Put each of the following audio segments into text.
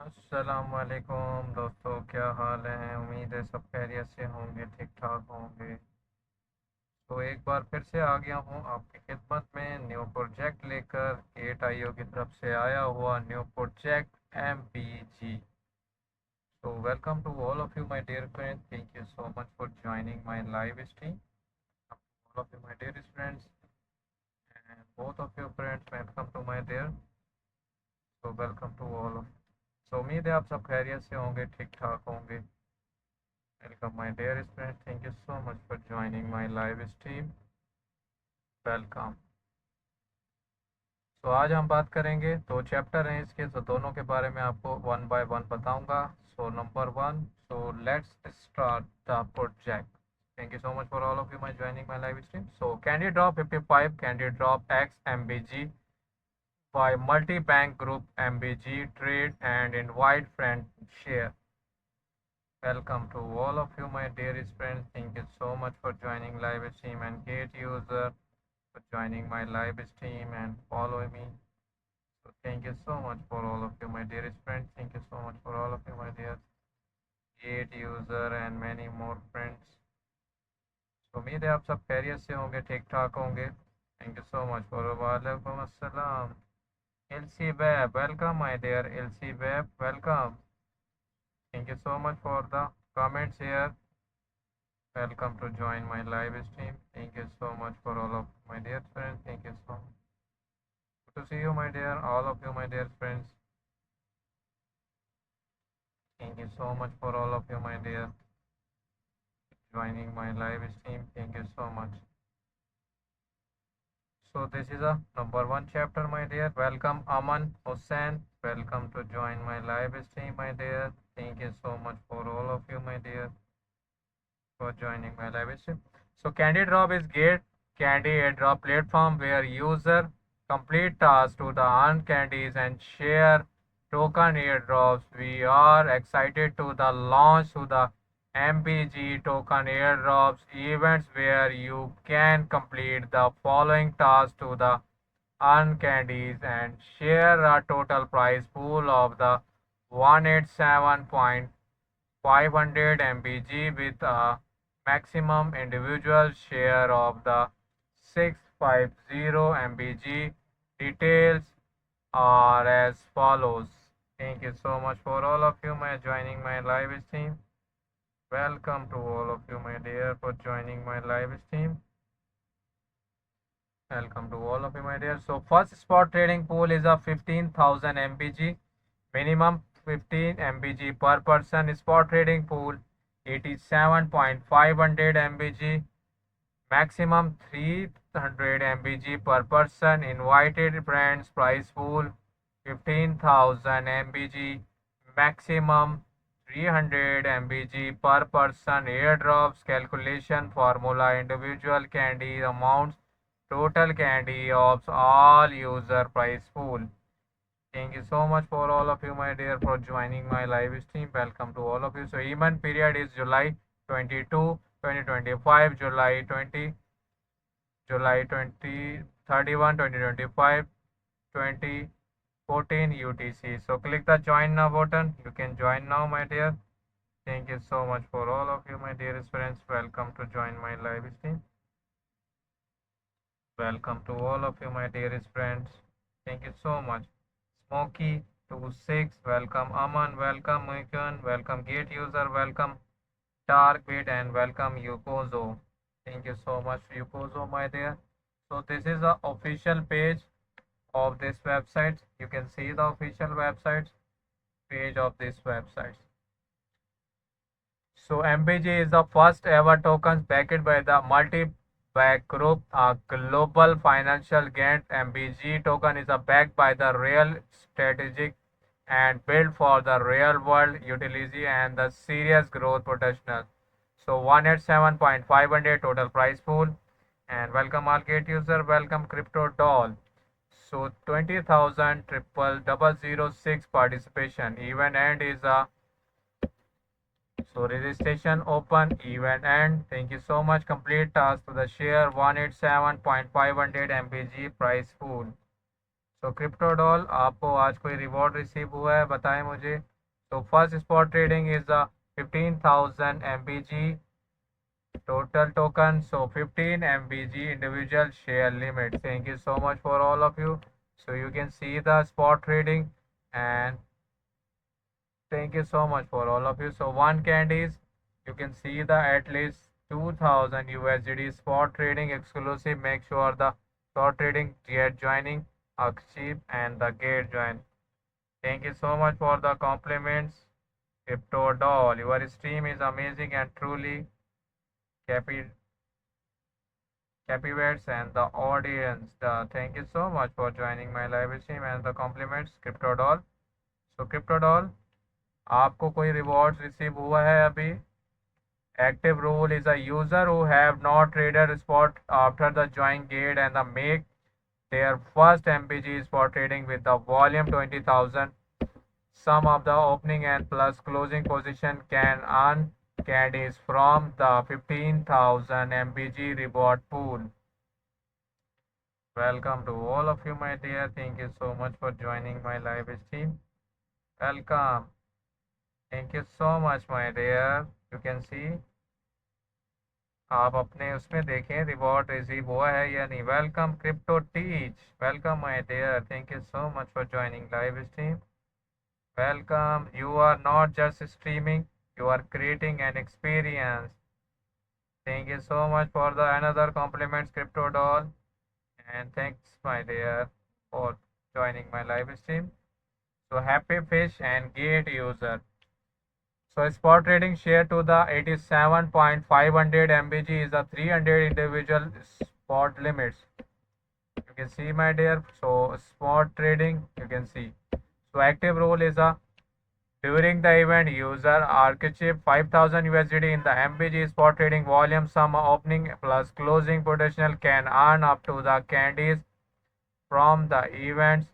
अस्सलामुअलैकुम दोस्तों, क्या हाल है। उम्मीद है सब खैरियत से होंगे, ठीक ठाक होंगे। तो एक बार फिर से आ गया हूँ आपकी खिदमत में न्यू प्रोजेक्ट लेकर। गेट आईओ की तरफ से आया हुआ new project MBG। So welcome to all of you my dear friends. Thank you so much for joining my live stream. All of you my dearest friends, and both of your friends welcome to my dear. So welcome to all of. So उम्मीद है आप सब खैरियत से होंगे, ठीक ठाक होंगे। Welcome my dearest friend. Thank you so much for joining my live stream. Welcome. तो आज हम बात करेंगे, दो चैप्टर हैं इसके, तो दोनों के बारे में आपको वन बाय वन बताऊंगा। So number one, so let's start the project. Thank you so much for all of you my joining my live stream. So CandyDrop 55 CandyDrop X MBG by multi-bank group MBG trade and invite friend share. Welcome to all of you, my dearest friends. Thank you so much for joining live stream and Gate user for joining my live stream and follow me. So thank you so much for all of you, my dearest friends. Thank you so much for all of you, my dear Gate user and many more friends. So उम्मीद है आप सब खैरियत से होंगे, ठीक ठाक होंगे। Thank you so much for वालेकुम अस्सलाम। LC Web, welcome my dear LC Web, welcome. Thank you so much for the comments here. Welcome to join my live stream. Thank you so much for all of my dear friends. Thank you so much. Good to see you, my dear, all of you, my dear friends. Thank you so much for all of you, my dear, joining my live stream. Thank you so much. So this is a number one chapter, my dear. Welcome, Aman Hussain. Welcome to join my live stream, my dear. Thank you so much for all of you, my dear, for joining my live stream. So CandyDrop is Gate Candy airdrop platform where user complete tasks to the earn candies and share token airdrops. We are excited to the launch to the MBG token airdrops events where you can complete the following tasks to the earn candies and share a total prize pool of the 187.500 MBG with a maximum individual share of the 650 MBG. Details are as follows. Thank you so much for all of you my joining my live stream. Welcome to all of you, my dear, for joining my live stream. Welcome to all of you, my dear. So first spot trading pool is a 15,000 MBG. Minimum 15 MBG per person. Spot trading pool 87.500 MBG. Maximum 300 MBG per person. Invited friends price pool 15,000 MBG. Maximum 300 MBG per person. Airdrops calculation formula individual candy amounts total candy of all user price pool. Thank you so much for all of you, my dear, for joining my live stream. Welcome to all of you. So event period is July 22, 2025, July 20, 31, 2025, 2014 UTC. So click the join now button. You can join now, my dear. Thank you so much for all of you, my dearest friends. Welcome to join my live stream. Welcome to all of you, my dearest friends. Thank you so much. Smokey 26, welcome Aman, welcome Muikan, welcome Gate user, welcome Darkbit, and welcome Yukozo. Thank you so much, Yukozo, my dear. So this is the official page of this website. You can see the official website page of this website. So MBG is the first ever tokens backed by the multi-back group, a global financial giant. MBG token is backed by the real strategic and built for the real world utility and the serious growth potential. So 187.500 total price pool. And welcome all Gate user, welcome Crypto Doll. So 20,000 triple 006 participation. Event end is a so registration open, event end. Thank you so much. Complete task to the share 187.500 MBG price pool. So crypto doll, आपको आज कोई reward receive हुआ है? बताएं मुझे। तो first spot trading is the 15,000 MBG total token. So 15 MBG individual share limit. Thank you so much for all of you. So you can see the spot trading, and thank you so much for all of you. So one candies, you can see the at least 2000 USDT spot trading exclusive. Make sure the spot trading get joining Akship and the gate join. Thank you so much for the compliments. Crypto doll, your stream is amazing and truly captivates and the audience. Thank you so much for joining my live stream and the compliments, Crypto doll. So Crypto doll, आपको कोई reward receive हुआ है अभी? Active rule is a user who have not traded spot after the join gate and the make their first MBG spot trading with the volume 20,000. Sum of the opening and plus closing position can earn candies from the 15,000 MBG reward pool. Welcome to all of you, my dear. Thank you so much for joining my live stream. Welcome. Thank you so much, my dear. You can see, आप अपने उसमें देखें reward receive हुआ है या नहीं. Welcome crypto teach, welcome my dear. Thank you so much for joining live stream. Welcome. You are not just streaming, you are creating an experience. Thank you so much for the another compliments, Crypto doll, and thanks, my dear, for joining my live stream. So happy fish and gate user. So spot trading share to the 87.500 MBG is the 300 individual spot limits. You can see, my dear. So spot trading, you can see. So active role is a during the event, user archive 5,000 USDT in the MBG spot trading volume. Sum opening plus closing potential can earn up to the candies from the events.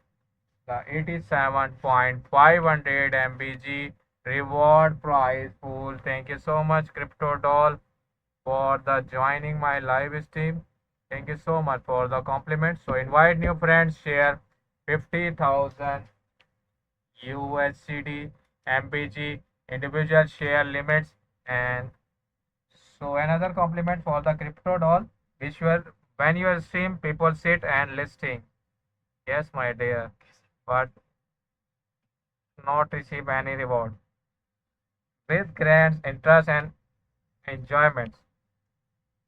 The 87.500 MBG reward prize pool. Thank you so much, Crypto doll, for the joining my live stream. Thank you so much for the compliments. So invite new friends, share 50,000 USDT MBG individual share limits. And so another compliment for the Crypto doll, which were when you stream people sit and listening. Yes, my dear, but not receive any reward with grants, interest and enjoyments.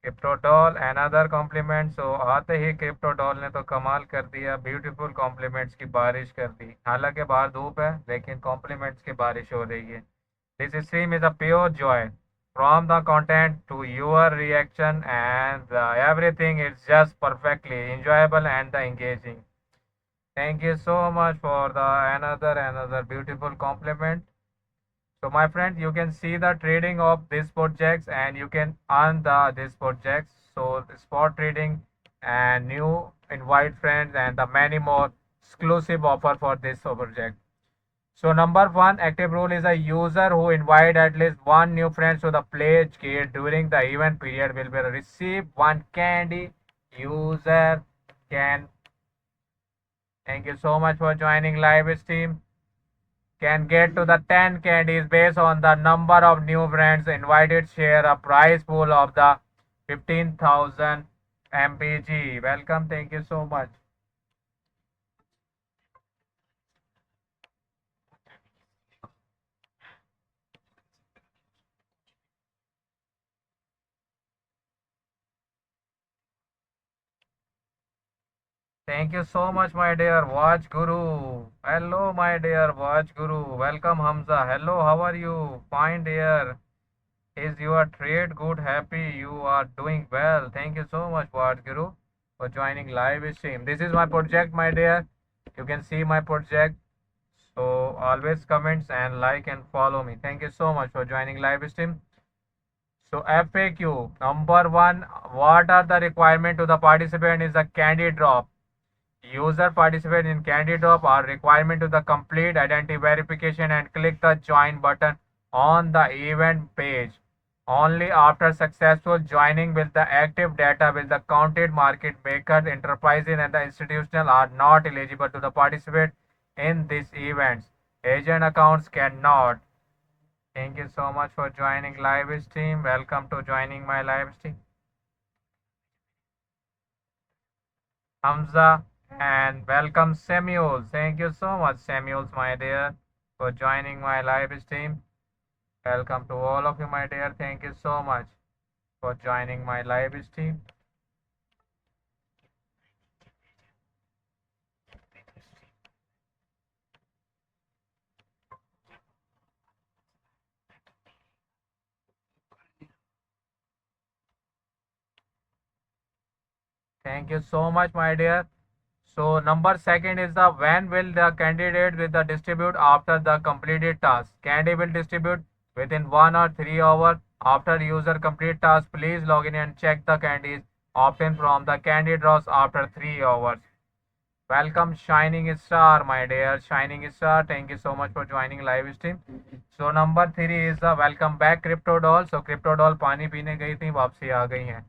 Crypto डॉल another compliment. So आते ही crypto doll ने तो कमाल कर दिया, beautiful compliments की बारिश कर दी. हालांकि बाहर धूप है लेकिन कॉम्प्लीमेंट्स की बारिश हो रही है. This stream is a pure Joy from the content to your reaction, and everything is just perfectly enjoyable and engaging. Thank you so much for the another beautiful compliment. So my friend, you can see the trading of these projects and you can earn these projects. So the spot trading and new invite friends and the many more exclusive offer for this project. So number one active rule is a user who invite at least one new friend to the pledge gate during the event period will be receive one candy. User can, thank you so much for joining live stream, can get to the 10 candies based on the number of new friends invited. Share a prize pool of the 15,000 MBG. Welcome. Thank you so much. Thank you so much, my dear Watch Guru. Hello, my dear Watch Guru. Welcome, Hamza. Hello, how are you? Fine, dear. Is your trade good? Happy you are doing well. Thank you so much, Watch Guru, for joining live stream. This is my project, my dear. You can see my project. So always comments and like and follow me. Thank you so much for joining live stream. So FAQ number one, what are the requirement to the participant is a candy drop. User participate in CandyDrop are requirement to the complete identity verification and click the join button on the event page. Only after successful joining will the active data will the counted market makers, enterprises and the institutional are not eligible to the participate in these events. Agent accounts cannot. Thank you so much for joining live stream. Welcome to joining my live stream. Hamza and welcome Samuel. Thank you so much Samuel, my dear, for joining my live stream. Welcome to all of you, my dear. Thank you so much for joining my live stream. Thank you so much, my dear. So number second is the when will the candidate with the distribute after the completed task. Candy will distribute within 1 or 3 hours after user complete task. Please log in and check the candies obtained from the candy draws after 3 hours. Welcome Shining Star, my dear Shining Star. Thank you so much for joining live stream. So number 3 is the welcome back Crypto Doll. So Crypto Doll पानी पीने गई थी, वापसी आ गई हैं.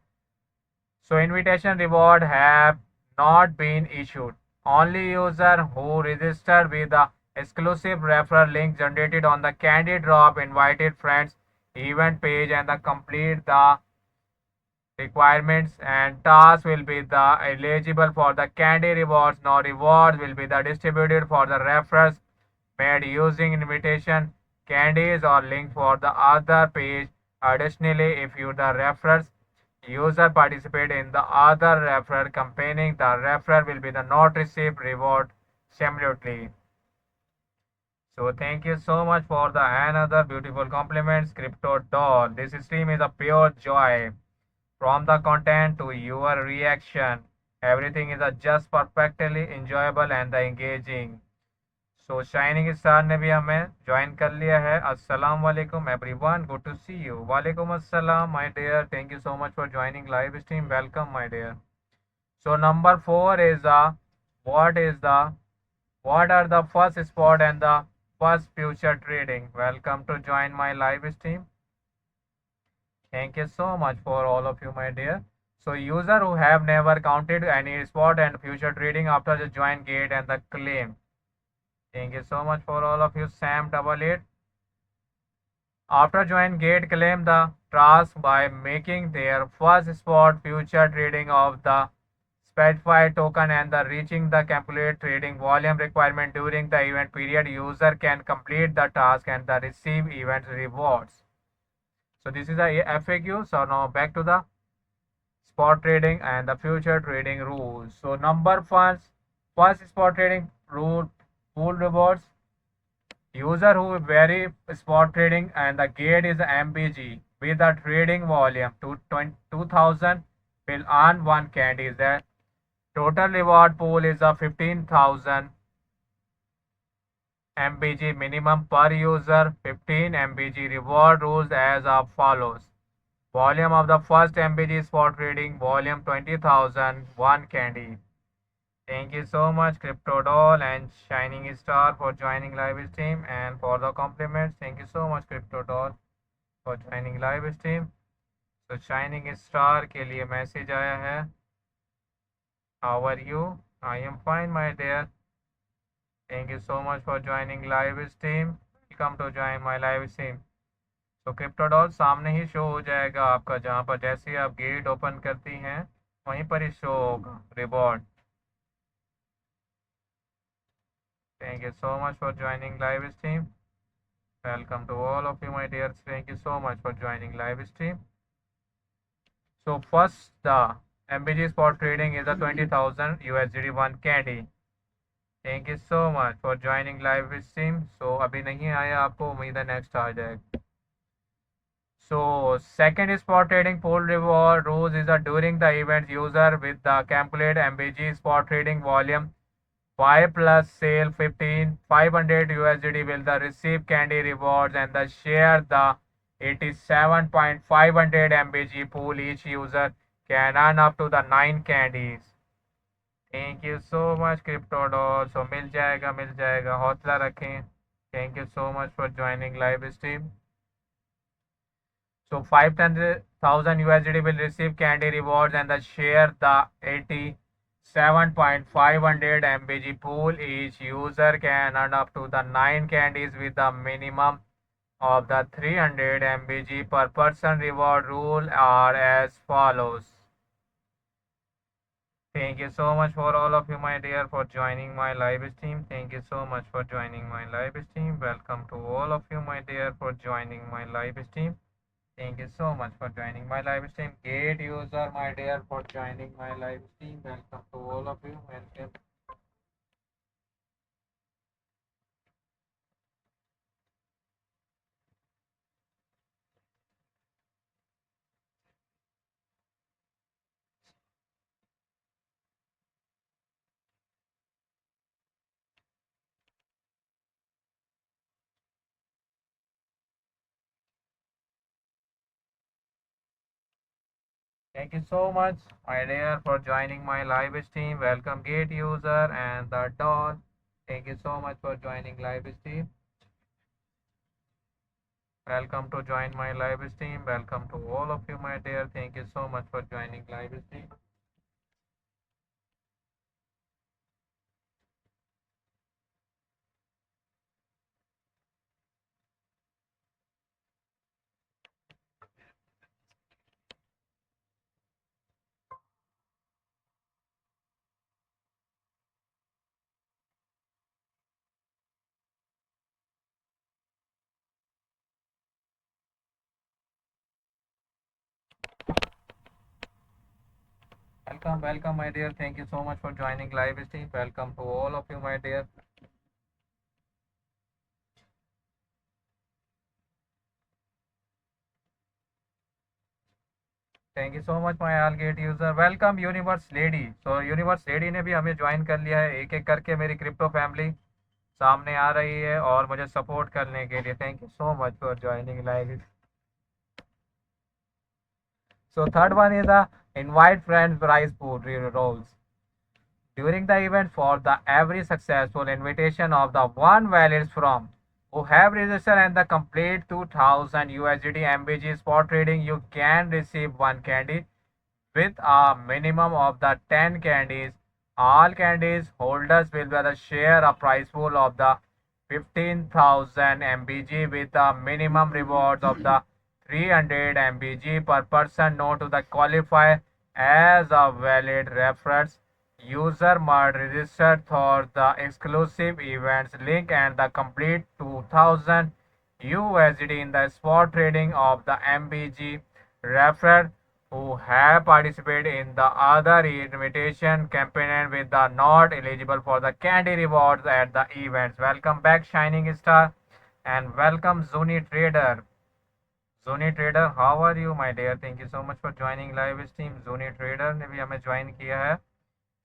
So invitation reward have not been issued. Only user who registered with the exclusive referral link generated on the Candy Drop invited friends event page and the complete the requirements and tasks will be the eligible for the candy rewards. No rewards will be the distributed for the referrals made using invitation candies or link for the other page. Additionally, if you the referrals user participate in the other referral campaigning, the referral will be the not receive reward simultaneously. So thank you so much for the another beautiful compliments, Crypto Doll. This stream is a pure joy. From the content to your reaction, everything is a just perfectly enjoyable and the engaging. So shining star ने भी हमें join कर लिया है. अस्सलाम वालेकुम everyone, good to see you. वालेकुम अस्सलाम my dear. Thank you so much for joining live stream. Welcome my dear. So number 4 is what is the what are the first spot and the first future trading. Welcome to join my live stream. Thank you so much for all of you, my dear. So user who have never counted any spot and future trading after the join gate and the claim. Thank you so much for all of you. Sam 88. After join gate claim the task by making their first spot future trading of the specified token and the reaching the calculate trading volume requirement during the event period. User can complete the task and the receive event rewards. So this is a FAQ. So now back to the spot trading and the future trading rules. So number first spot trading rule pool rewards. User who vary spot trading and the gate is MBG with a trading volume to 2000 will earn 1 candy. The total reward pool is a 15,000 MBG minimum per user. 15 MBG reward rules as follows. Volume of the first MBG spot trading volume 20,000 1 candy. Thank you so much Crypto Doll and Shining Star for joining live stream and for the compliments. Thank you so much Crypto Doll for joining live stream. So Shining Star के लिए message आया है. How are you? I am fine my dear. Thank you so much for joining live stream. Welcome to join my live stream. तो Crypto Doll सामने ही show हो जाएगा आपका, जहाँ पर जैसे ही आप गेट ओपन करती हैं वहीं पर ही शो होगा reward. Thank you so much for joining live stream. Welcome to all of you, my dears. Thank you so much for joining live stream. So first, the MBG spot trading is a 20,000 USD 1 candy. Thank you so much for joining live stream. So अभी नहीं आया आपको, उम्मीद है next आ जाएगा. So second spot trading pool reward rules is that during the event user with the calculate MBG spot trading volume 5 plus sale 500 USD will the receive candy rewards and the share the 87.500 MBG pool. Each user can earn up to the 9 candies. Thank you so much Crypto Doll. So मिल जाएगा, हौसला रखें. Thank you so much for joining live stream. So 500,000 USDT will receive candy rewards and the share the 87.500 MBG pool. Each user can earn up to the 9 candies with the minimum of the 300 MBG per person. Reward rule are as follows. Thank you so much for all of you, my dear, for joining my live stream. Thank you so much for joining my live stream. Welcome to all of you, my dear, for joining my live stream. Thank you so much for joining my live stream. Gate user, my dear, for joining my live stream. Welcome to all of you. Welcome. Thank you so much, my dear, for joining my live stream. Welcome, Gate user and the Dawn. Thank you so much for joining live stream. Welcome to join my live stream. Welcome to all of you, my dear. Thank you so much for joining live stream. Welcome, my dear. Thank you so much for joining live stream. Welcome to all of you, my dear. Thank you so much my all get user. Welcome universe lady. So universe lady ने भी हमें join कर लिया है. एक एक करके मेरी क्रिप्टो फैमिली सामने आ रही है और मुझे सपोर्ट करने के लिए thank you so much for joining live. So third one is the invite friends prize pool roles. During the event, for the every successful invitation of the one valid from who have registered and the complete 2000 USDT MBG spot trading, you can receive one candy with a minimum of the 10 candies. All candies holders will be the share a prize pool of the 15,000 MBG with a minimum rewards of the 300 MBG per person. Note to the qualify as a valid reference. User must register for the exclusive events link and the complete 2000 USD in the spot trading of the MBG. Referred who have participated in the other invitation campaign with the not eligible for the candy rewards at the events. Welcome back, Shining Star, and welcome Zuni Trader. Zuni Trader, how are you, my dear? Thank you so much for joining live stream. Zuni Trader ने भी हमें join किया है.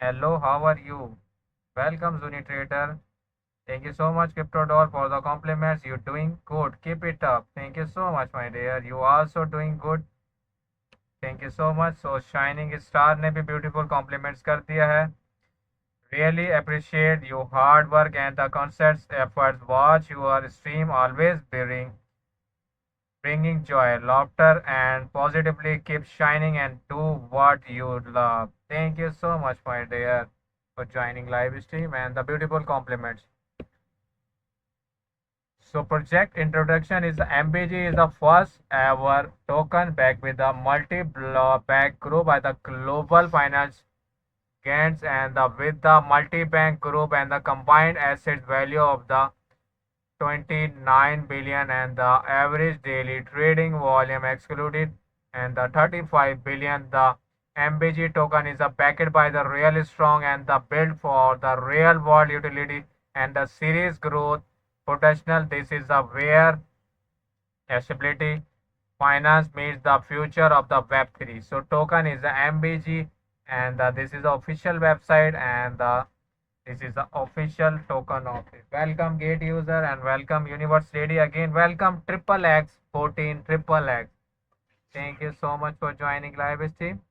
Hello, how are you? Welcome, Zuni Trader. Thank you so much, Crypto Doll, for the compliments. You're doing good. Keep it up. Thank you so much, my dear. You also doing good. Thank you so much. So shining star ने भी beautiful compliments कर दिया है. Really appreciate your hard work and the concerts efforts. Watch your stream always bringing joy, laughter, and positively keep shining and do what you love. Thank you so much, my dear, for joining live stream and the beautiful compliments. So project introduction is MBG is the first ever token backed with a multi-bank group by the global finance giants and with the multi-bank group and the combined asset value of the 29 billion and the average daily trading volume excluded and the 35 billion. The MBG token is backed by the real strong and the built for the real world utility and the series growth potential. This is where stability finance meets the future of the Web3. So token is the MBG and this is the official website and this is the official token of it. Welcome Gate user and welcome Universe Lady again. Welcome Triple X 14 Triple X. Thank you so much for joining live stream.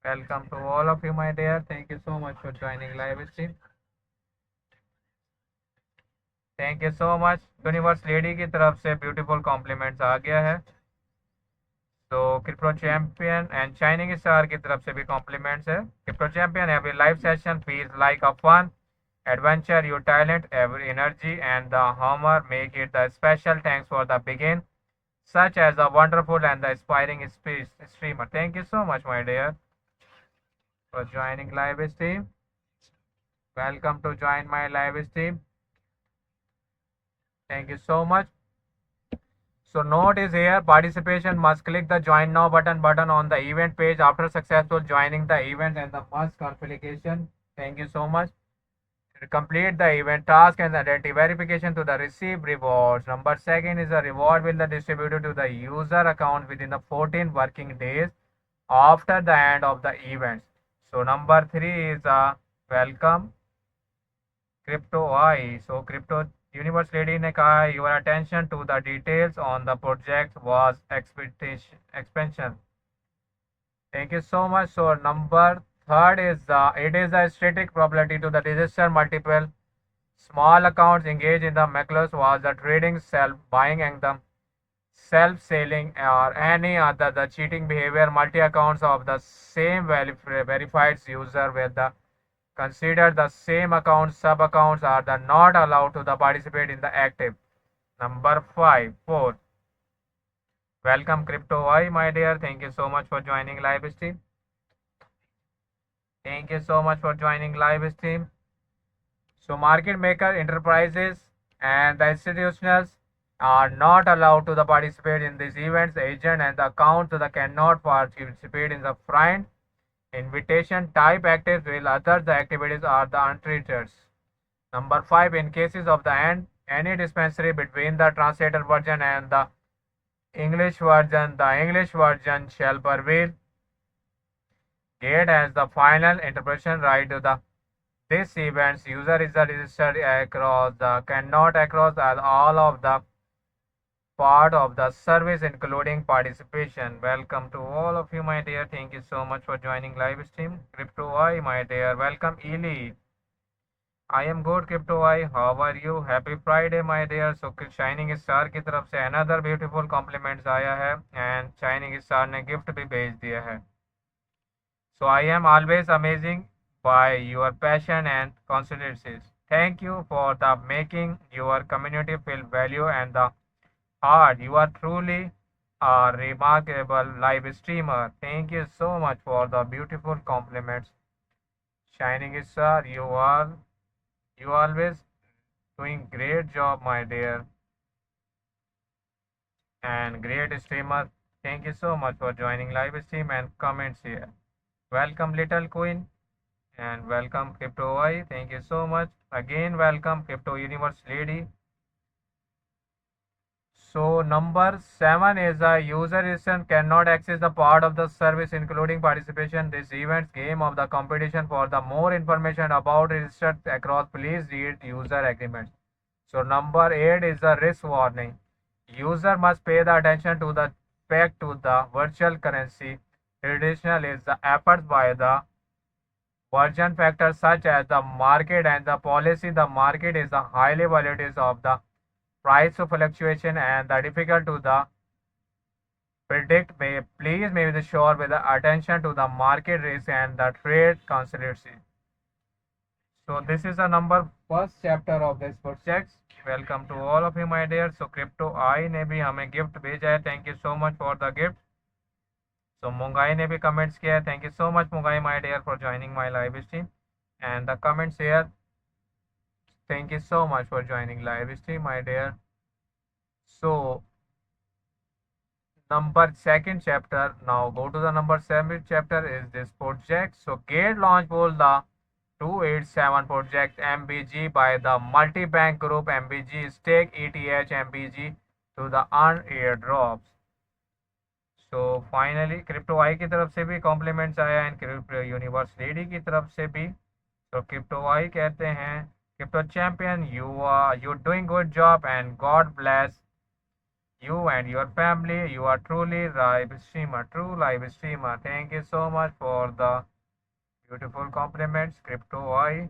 Welcome to all of you, my dear. Thank you so much for joining live stream. Thank you so much. Universe lady की तरफ से beautiful compliments आ गया है. तो crypto champion and shining star की तरफ से भी कॉम्प्लीमेंट्स है। Crypto champion every live session feels like a fun adventure. Your talent, every energy, and the humor make it the special. Thanks for the begin, such as the wonderful and the inspiring streamer. Thank you so much, my dear, for joining live stream. Welcome to join my live stream. Thank you so much. So note is here, participation must click the join now button on the event page after successful joining the event and the must configuration. Thank you so much. Complete the event task and identity verification to the receive rewards. Number second is the reward will be distributed to the user account within the 14 working days after the end of the event. So number three is welcome crypto I. So crypto universe lady ने कहा your attention to the details on the project was expectation expansion. Thank you so much. So number third is it is a static probability to the register multiple small accounts engage in the macros was the trading, self buying and the self selling or any other the cheating behavior multi accounts of the same verified user with the consider the same account sub accounts are the not allowed to the participate in the active. Number 4. Welcome crypto I, my dear. Thank you so much for joining live stream. Thank you so much for joining live stream. So market maker enterprises and the institutionals are not allowed to the participate in these events. The agent and the account to the cannot participate in the front invitation type actives while others the activities are the untreated. Number 5, in cases of the end any dispensary between the translator version and the English version shall prevail. Gate has the final interpretation right to the this events user is registered across the cannot across as all of the part of the service including participation. Welcome to all of you, my dear. Thank you so much for joining live stream. Crypto I, my dear. Welcome Eli. I am good Crypto I. How are you? Happy Friday, my dear. So Shining Star की तरफ से another beautiful compliments आया है and Shining Star ने gift भी भेज दिया है. So I am always amazing by your passion and consistency. Thank you for the making your community feel value and the heart. You are truly a remarkable live streamer. Thank you so much for the beautiful compliments. Shining Star, you always doing great job, my dear, and great streamer. Thank you so much for joining live stream and comments here. Welcome little queen. And welcome Crypto I. Thank you so much. Again, welcome Crypto Universe Lady. So number 7 is a user register cannot access the part of the service including participation this events game of the competition. For the more information about registered across please read user agreements. So number 8 is the risk warning. User must pay the attention to the peg to the virtual currency. Traditional is the efforts by the version factors such as the market and the policy. The market is the highly volatile of the price fluctuation and the difficult to the predict. Please be sure with the attention to the market risk and the trade consistency. So this is the number first chapter of this project. Welcome to all of you, my dear. So crypto I ने भी हमें gift भेजा है. Thank you so much for the gift. So Mungai ने भी comments किया है. Thank you so much Mungai, my dear, for joining my live stream. And the comments here. Thank you so much for joining live stream, my dear. So number second chapter. Now go to the number 7 chapter is this project. So Gate Launchpool the 287 project MBG by the multi-bank group MBG stake ETH MBG to the earn airdrops. So finally crypto AI की तरफ से भी compliments आया है, crypto universe lady की तरफ से भी. तो क्रिप्टो आई कहते हैं crypto champion you doing good job and God bless you and your family. You are truly live streamer, true live streamer. Thank you so much for the beautiful compliments, Crypto I.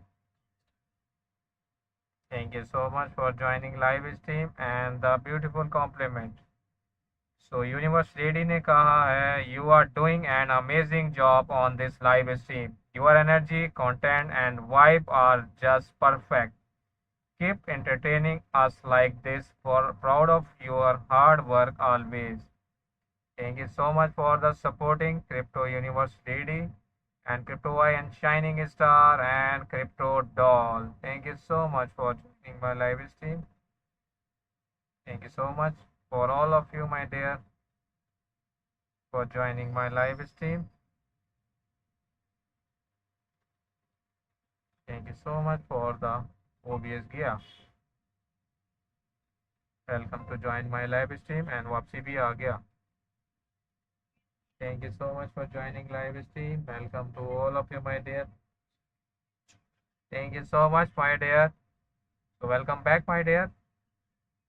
Thank you so much for joining live stream and the beautiful compliment. So Universe Lady ने कहा है, you are doing an amazing job on this live stream. Your energy, content and vibe are just perfect. Keep entertaining us like this. For proud of your hard work always. Thank you so much for the supporting Crypto Universe Lady and Crypto Y and Shining Star and Crypto Doll. Thank you so much for joining my live stream. Thank you so much for all of you, my dear, for joining my live stream. Thank you so much for the OBS gear. Welcome to join my live stream and वापसी भी आ गया. Thank you so much for joining live stream. Welcome to all of you, my dear. Thank you so much, my dear. So welcome back, my dear.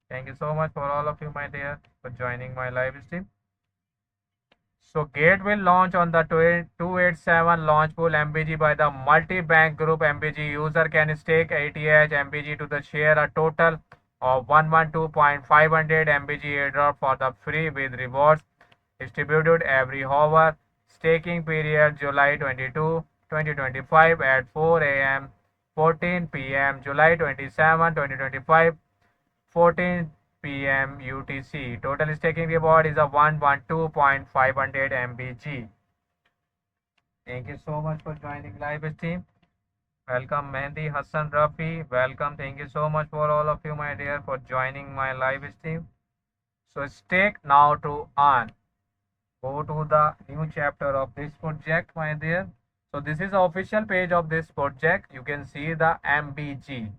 Thank you so much for all of you, my dear, for joining my live stream. So Gate will launch on the 287 Launchpool MBG by the multi-bank group MBG. User can stake 80H MBG to the share a total of 112.500 MBG airdrop for the free with rewards distributed every hour. Staking period July 22, 2025 at 4 a.m. 14 p.m. July 27, 2025 14 p.m. UTC. Total staking reward is a 112.500 MBG. Thank you so much for joining live stream. Welcome Mehndi Hassan Rafi. Welcome. Thank you so much for all of you, my dear, for joining my live stream. So stake now to earn. Go to the new chapter of this project, my dear. So this is the official page of this project. You can see the MBG.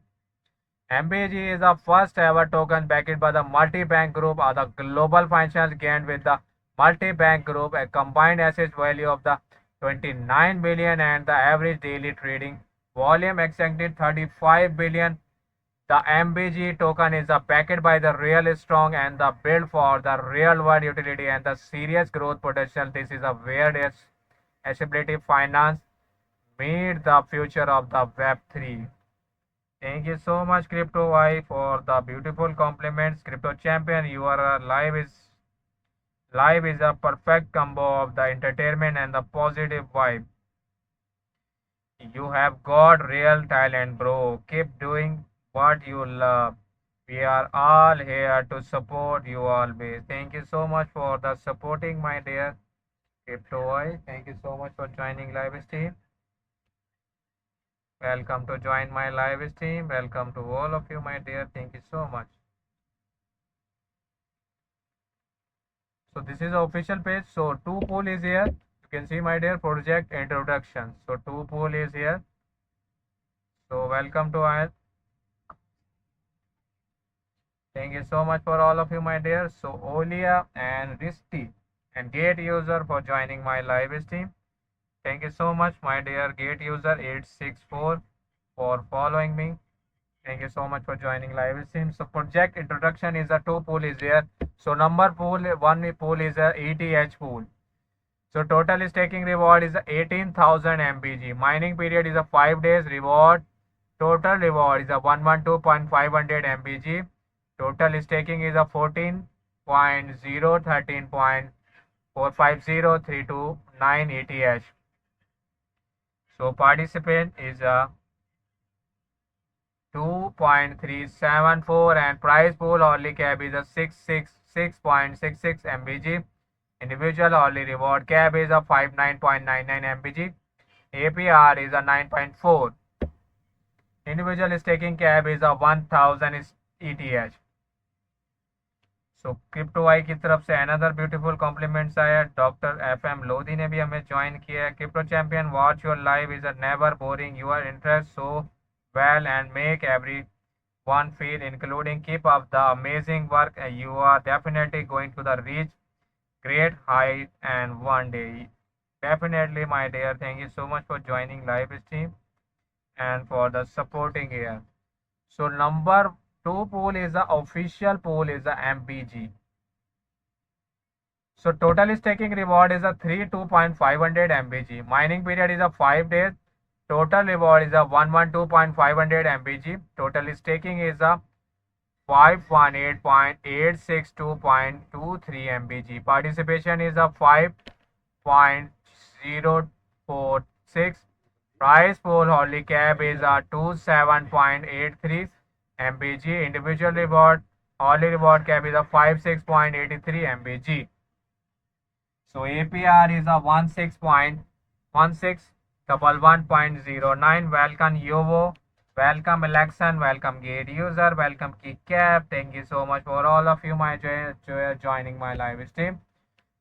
MBG is the first ever token backed by the multi-bank group or the global financial gain with the multi-bank group, a combined asset value of the 29 billion and the average daily trading volume exceeded 35 billion. The MBG token is backed by the real strong and the build for the real world utility and the serious growth potential. This is a where its accessibility finance meet the future of the Web3. Thank you so much, Crypto Y, for the beautiful compliments. Crypto Champion, your live is a perfect combo of the entertainment and the positive vibe. You have got real talent, bro. Keep doing what you love. We are all here to support you always. Thank you so much for the supporting, my dear Crypto Y. Thank you so much for joining live stream. Welcome to join my live stream. Welcome to all of you, my dear. Thank you so much. So this is the official page. So 2Pool is here. You can see, my dear, project introduction. So 2Pool is here. So welcome to all. Thank you so much for all of you, my dear. So Olia and Risti and Gate user for joining my live stream. Thank you so much, my dear Gate user 864 for following me. Thank you so much for joining live stream. So project introduction is a 2Pool is here. So number pool, one pool is a ETH pool. So total staking reward is 18,000 MBG. Mining period is a 5 days. Reward, total reward is a 112.500 MBG. Total staking is a 14.013.450329 ETH. So participant is a 2.374 and price pool only cap is a 666.66 MBG. Individual only reward cap is a 59.99 MBG. APR is a 9.4. Individual staking cap is a 1000 ETH. So crypto Y की तरफ से another beautiful compliments आया. Doctor FM Lodhi ने भी हमें join किया है. Crypto champion watch your live is a never boring. You are interest so well and make everyone feel including keep up the amazing work. You are definitely going to the reach great height and one day. Definitely, my dear. Thank you so much for joining live stream and for the supporting here. So number 2 pool is the official pool is the MBG. So total staking reward is a 32.500 MBG. Mining period is a 5 days. Total reward is a 112.500 MBG. Total staking is a 518.862.23 MBG. Participation is a 5.046. Price pool hourly cap is a 27.83 MBG. Individual reward hourly reward cap is a 56.83 MBG. So APR is a 16.1611.09. Welcome Yovo. Welcome election. Welcome gate user. Welcome keycap. Thank you so much for all of you my joining my live stream.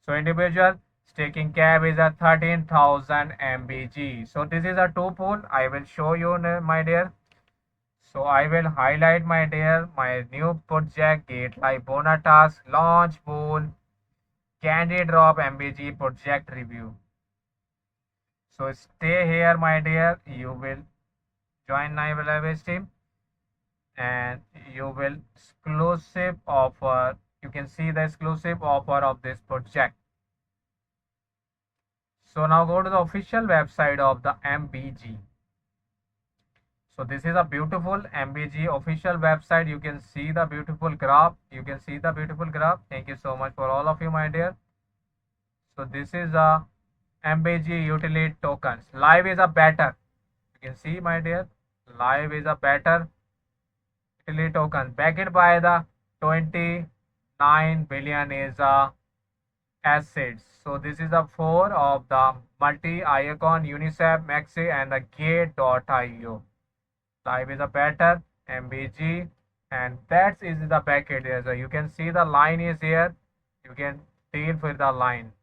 So individual staking cap is a 13,000 MBG. So this is a two pool. I will show you my dear. So I will highlight my dear my new project GateLive bonus task Launchpool CandyDrop MBG project review. So stay here my dear. You will join my live stream and you will exclusive offer. You can see the exclusive offer of this project. So now go to the official website of the MBG. So this is a beautiful MBG official website. You can see the beautiful graph. You can see the beautiful graph. Thank you so much for all of you, my dear. So this is a MBG utility tokens. Live is a better. You can see, my dear. Live is a better utility token backed by the 29 billion is a assets. So this is a four of the multi-icon UNICEF, Maxi and the Gate.io. Live is a better MBG and that is the packet here. So you can see the line is here. You can deal with the line.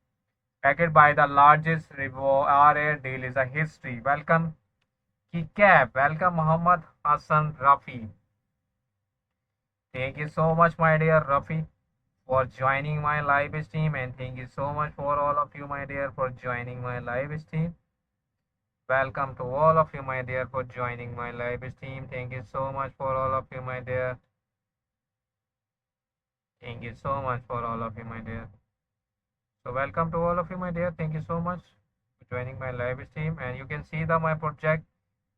Packet by the largest RA deal is a history. Welcome Kikab. Welcome Muhammad Hassan Rafi. Thank you so much my dear Rafi for joining my live stream and thank you so much for all of you my dear for joining my live stream. Welcome to all of you my dear for joining my live stream. Thank you so much for all of you my dear. Thank you so much for all of you my dear. So welcome to all of you my dear. Thank you so much for joining my live stream and you can see my project,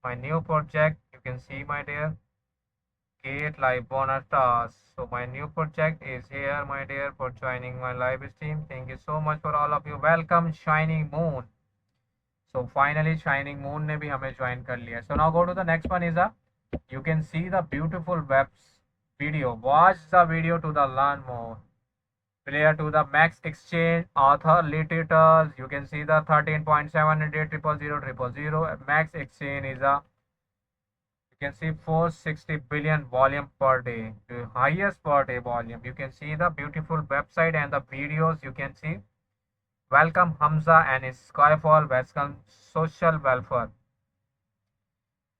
my new project. You can see my dear GateLive bonus task. So my new project is here my dear for joining my live stream. Thank you so much for all of you. Welcome Shining Moon. So finally Shining Moon ने भी हमें join कर लिया. So now go to the next one is you can see the beautiful webs video. Watch the video to the learn more. Player to the max exchange author literators. You can see the 13.700 max exchange is you can see 460 billion volume per day, the highest per day volume. You can see the beautiful website and the videos. You can see welcome Hamza and Skyfall. Welcome social welfare.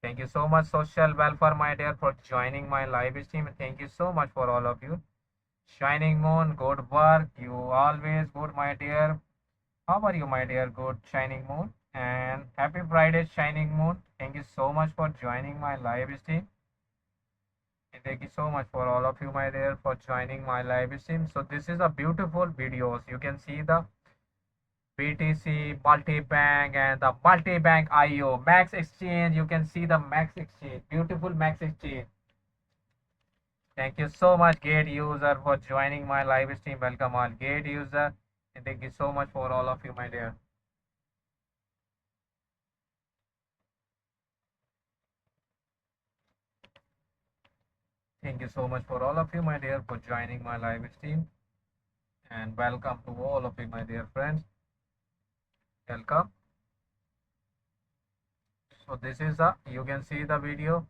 Thank you so much social welfare my dear for joining my live stream. Thank you so much for all of you. Shining Moon, good work. You always good, my dear. How are you, my dear? Good, Shining Moon. And happy Friday, Shining Moon. Thank you so much for joining my live stream. And thank you so much for all of you, my dear, for joining my live stream. So this is a beautiful videos. You can see the BTC, multi-bank, and the multi-bank IO max exchange. You can see the max exchange, beautiful max exchange. Thank you so much Gate user for joining my live stream. Welcome all Gate user and thank you so much for all of you my dear. Thank you so much for all of you my dear for joining my live stream and welcome to all of you my dear friends. Welcome. So this is you can see the video.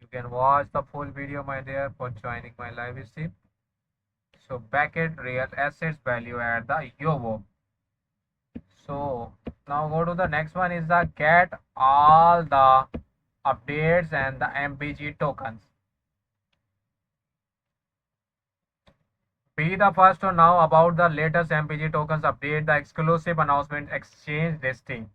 You can watch the full video my dear for joining my live stream. So Beckett real assets value at the YOVO. So now go to the next one is the get all the updates and the MBG tokens. Be the first to know about the latest MBG tokens update, the exclusive announcement exchange listing.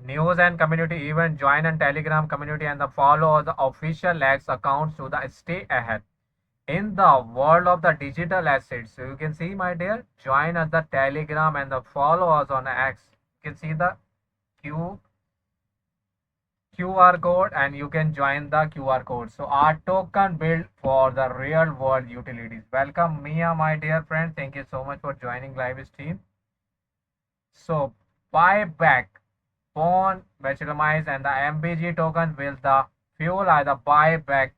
News and community event, join on Telegram community and the follow the official X accounts to the stay ahead in the world of the digital assets. So you can see my dear, join us the Telegram and the follow us on X. You can see the Q QR code and you can join the QR code. So our token built for the real world utilities. Welcome Mia, my dear friend. Thank you so much for joining live stream. So buyback, bond, materialize and the MBG token will the fuel are the buyback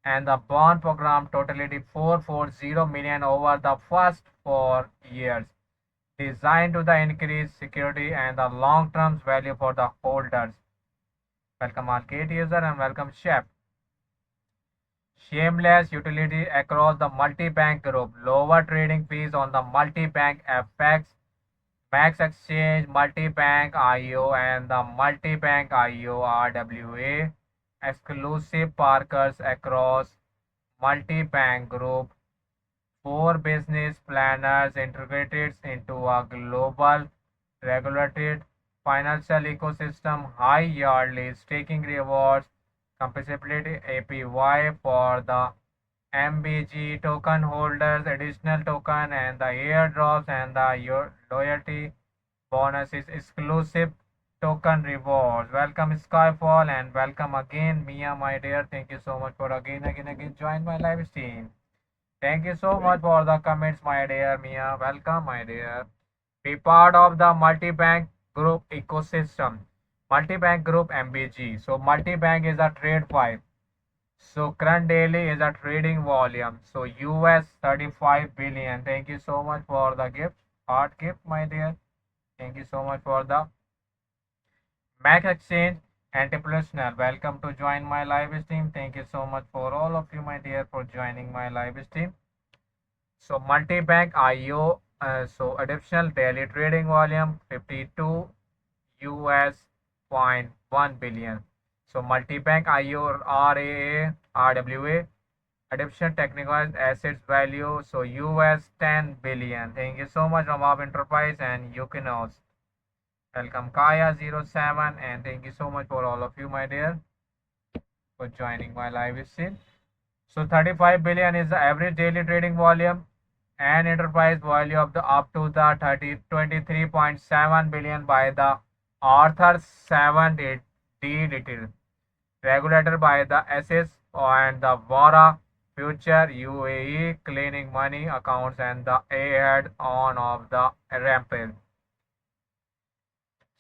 and the bond program totality 440 million over the first 4 years. Designed to the increase security and the long-term value for the holders. Welcome Arcade user and welcome Chef. Shameless utility across the multi-bank group. Lower trading fees on the multi-bank FX, Max Exchange, multi-bank IO and the multi-bank IO RWA. Exclusive parkers across multi-bank group. 4 business planners integrated into a global regulated financial ecosystem, high yearly staking rewards, compatibility APY for the MBG token holders, additional token and the airdrops and the loyalty bonuses, exclusive token rewards. Welcome Skyfall and welcome again Mia, my dear. Thank you so much for again join my live stream. Thank you so much for the comments, my dear Mia. Welcome, my dear. Be part of the multi-bank group ecosystem. Multi-bank group MBG. So multi-bank is a trade file. So current daily is a trading volume. So US 35 billion. Thank you so much for the gift. Heart gift, my dear. Thank you so much for the Mac Exchange Antiplational. Welcome to join my live stream. Thank you so much for all of you, my dear, for joining my live stream. So multi-bank IO, so additional daily trading volume 52 US 0.1 billion. So multi-bank IO RAA RWA additional technical assets value so US 10 billion. Thank you so much Ramab Enterprise and Yukinos. Welcome Kaya07 and thank you so much for all of you, my dear, for joining my live stream. So 35 billion is the average daily trading volume and enterprise value of the up to the 23.7 billion by the Arthur 7D detail. Regulated by the SS and the Vara Future UAE cleaning money accounts and the ahead on of the rampage.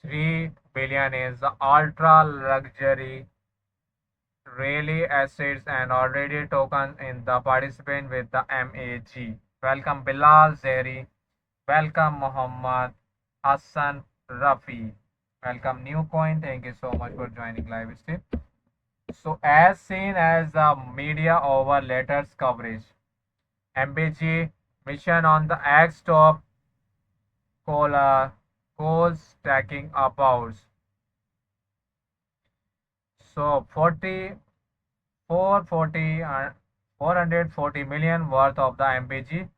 3 billion is the ultra luxury really assets and already token in the participant with the MAG. Welcome Bilal Zeri. Welcome Muhammad Hassan Rafi. Welcome New Coin. Thank you so much for joining live stream. So as seen as the media over letters coverage, MBG mission on the X top coal stacking about. So 440 million worth of the MBG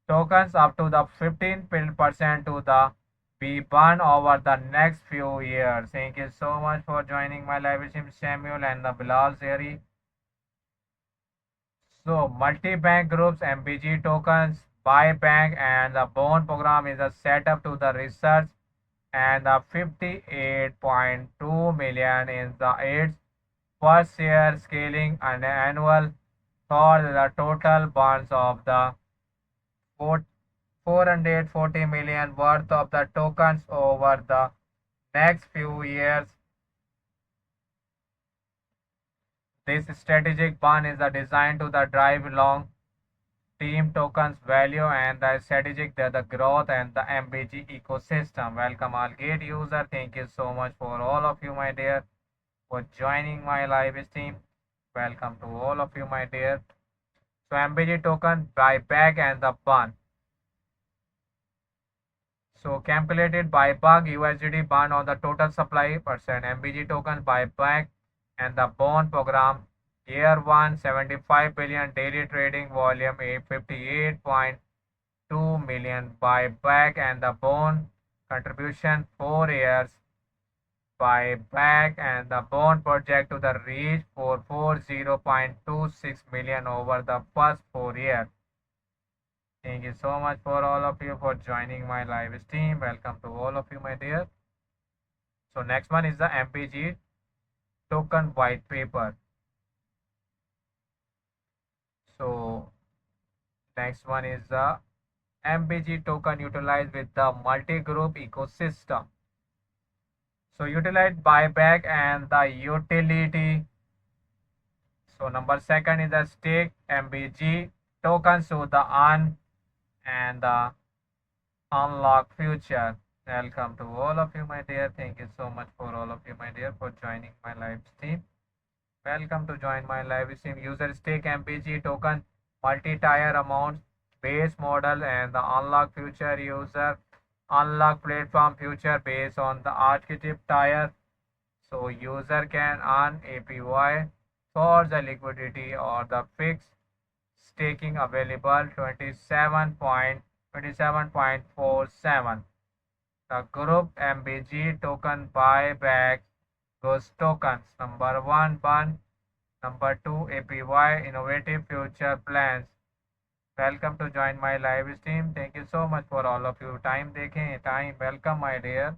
tokens up to the 15% to the be burned over the next few years. Thank you so much for joining my live stream, Samuel and the Bilal Zeri. So multi-bank groups, MBG tokens, buyback and the bond program is a setup to the research and the 58.2 million is the its first year scaling and annual for the total bonds of the 440 million worth of the tokens over the next few years. This strategic plan is designed to drive long team tokens value and the strategic the growth and the MBG ecosystem. Welcome all gate user. Thank you so much for all of you, my dear, for joining my live stream. Welcome to all of you, my dear. So MBG token buyback and the burn. So calculated buyback USDT burn on the total supply percent. MBG token buyback and the bond program year 1 75 billion daily trading volume 58.2 million buyback and the bond contribution 4 years buyback and the bond project to the reach for 40.26 million over the first 4 years. Thank you so much for all of you for joining my live stream. Welcome to all of you, my dear. So next one is the MBG token white paper. So next one is the MBG token utilized with the multi-group ecosystem. So utilize buyback and the utility. So number second is the stake MBG token. So the earn and the unlock future. Welcome to all of you, my dear. Thank you so much for all of you, my dear, for joining my live stream. Welcome to join my live stream. User stake MBG token multi-tier amount base model and the unlock future user unlock platform future based on the archetype tier. So user can earn APY for the liquidity or the fixed staking available 27.47. The group MBG token buyback goes tokens. Number one, burn. Number two, APY innovative future plans. Welcome to join my live stream. Thank you so much for all of you. Time देखें, time. Welcome my dear.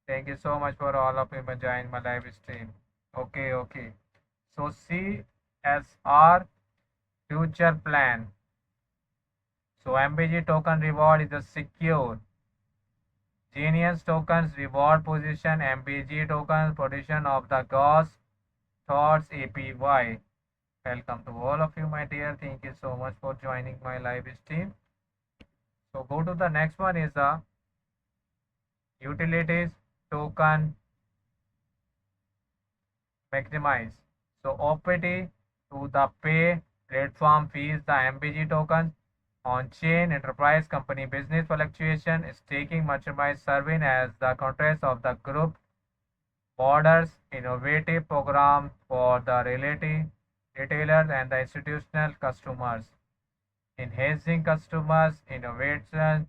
Thank you so much for all of you to join my live stream. Okay. So CSR future plan. So MBG token reward is a secure. Genius tokens reward position. MBG tokens position of the Gauss thoughts APY. Welcome to all of you, my dear. Thank you so much for joining my live stream. So go to the next one is the utilities token maximize. So OPT to the pay platform fees, the MBG tokens on chain enterprise company business fluctuation staking maximize serving as the contrast of the group borders innovative program for the relative retailers and the institutional customers, enhancing customers innovation,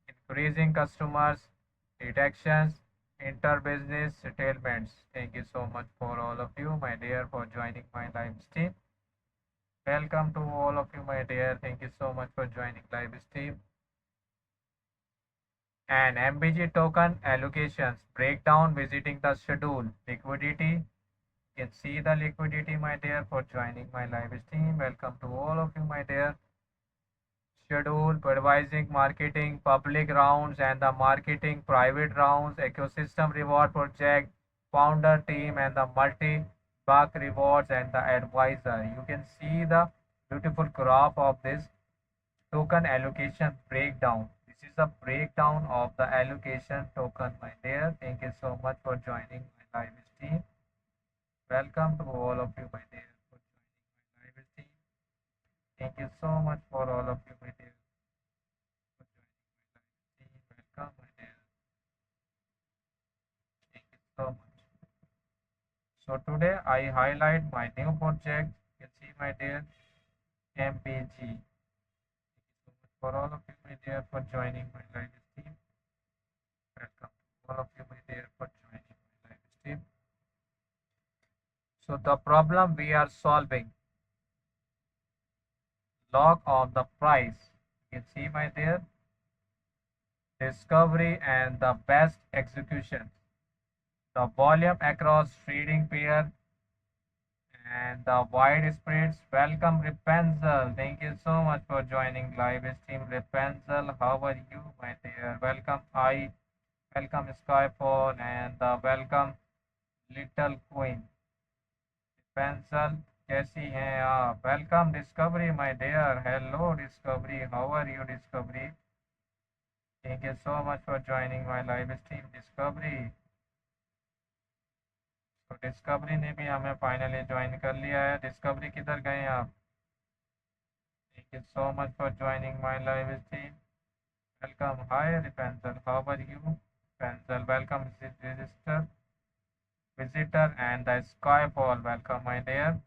increasing customers detections, inter-business settlements. Thank you so much for all of you, my dear, for joining my live stream. Welcome to all of you, my dear. Thank you so much for joining live stream. And MBG token allocations breakdown visiting the schedule liquidity. You can see the liquidity, my dear, for joining my live stream. Welcome to all of you, my dear. Schedule, advising, marketing, public rounds and the marketing, private rounds, ecosystem reward project, founder team and the multi-bug rewards and the advisor. You can see the beautiful graph of this token allocation breakdown. This is a breakdown of the allocation token, my dear. Thank you so much for joining my live stream. Welcome to all of you, my dear, for joining my live stream. Thank you so much for all of you, my dear, for joining my live stream. Welcome, my dear. Thank you so much. So today I highlight my new project. You can see, my dear, MBG. Thank you so much for all of you, my dear, for joining my live stream. Welcome to all of you, my dear, for joining my live stream. So the problem we are solving, log of the price. You can see, my dear, discovery and the best execution. The volume across trading pair and the wide spreads. Welcome Rapunzel. Thank you so much for joining live stream. Rapunzel, how are you, my dear? Welcome welcome Skyfall and welcome Little Queen. Rapunzel, कैसी हैं आप? Welcome Discovery, my dear. Hello Discovery. How are you, Discovery? Thank you so much for joining my live stream, Discovery. तो discovery ने भी हमें finally join कर लिया है. डिस्कवरी किधर गए आप? Thank you so much for joining my live stream. Welcome. Hi रिपेंसल, हाउ आर यू? पेंसल, welcome visitor and the Skyfall. Welcome, my dear,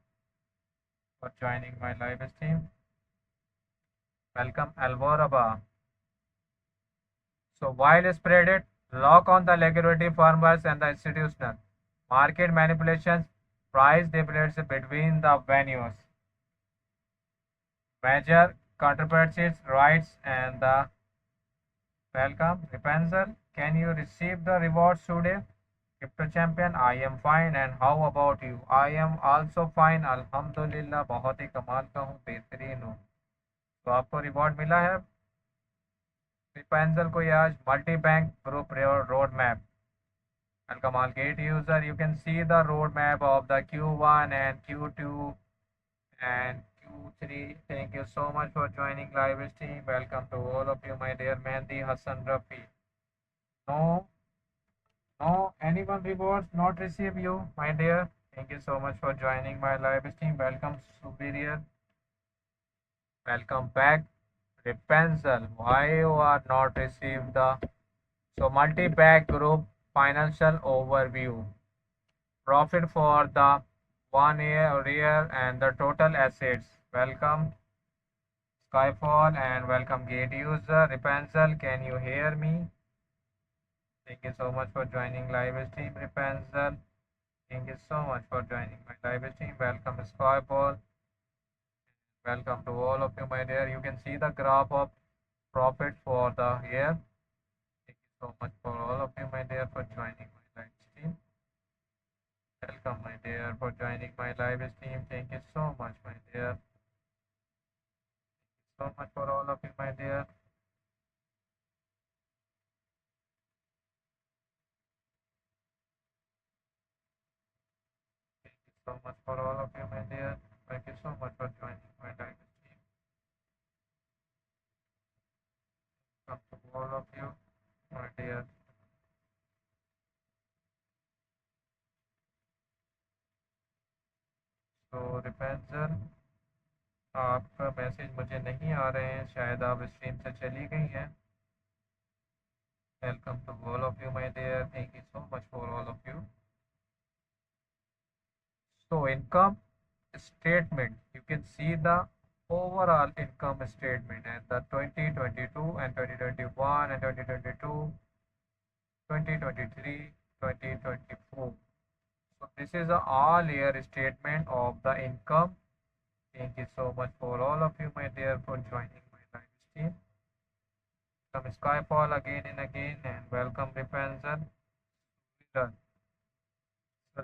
for joining my live stream. Welcome Alvoraba. So while spread it, lock on the liquidity firmwares and the institutional market manipulations, price difference between the venues, major controversies, rights and the welcome Rapunzel. Can you receive the rewards today? Crypto champion, I am fine and how about you? I am also fine, अल्हम्दुलिल्लाह बहुत ही कमाल का हूँ, बेहतरीन हूँ। तो आपको reward मिला है रिपेंजल को ये आज multi bank group road map. Welcome all gate user. You can see the roadmap of the Q1 and Q2 and Q3. Thank you so much for joining live stream. Welcome to all of you, my dear Mehndi Hassan Rafi. No, no, anyone rewards not receive you, my dear. Thank you so much for joining my live stream. Welcome, Superior. Welcome back, Rapunzel. Why you are not received the multi-pack group financial overview? Profit for the 1 year and the total assets. Welcome, Skyfall, and welcome, Gate user. Rapunzel, can you hear me? Thank you so much for joining live stream, Rapunzel. Thank you so much for joining my live stream. Welcome, Skyfall. Welcome to all of you, my dear. You can see the graph of profit for the year. Thank you so much for all of you, my dear, for joining my live stream. Welcome, my dear, for joining my live stream. Thank you so much, my dear. So much for all of you, my dear. Thank you so much for all of you, my dear. Thank you so much for joining my live stream. Welcome to all of you, my dear. तो रिपेंजर आपका message मुझे नहीं आ रहे हैं, शायद आप stream से चली गई हैं। Welcome to all of you, my dear. Thank you so much for all of you. So income statement, you can see the overall income statement and the 2022 and 2021 and 2022, 2023, 2024. So this is a all year statement of the income. Thank you so much for all of you, my dear, for joining my live stream. Welcome Skyfall again and again, and welcome Rapunzel. So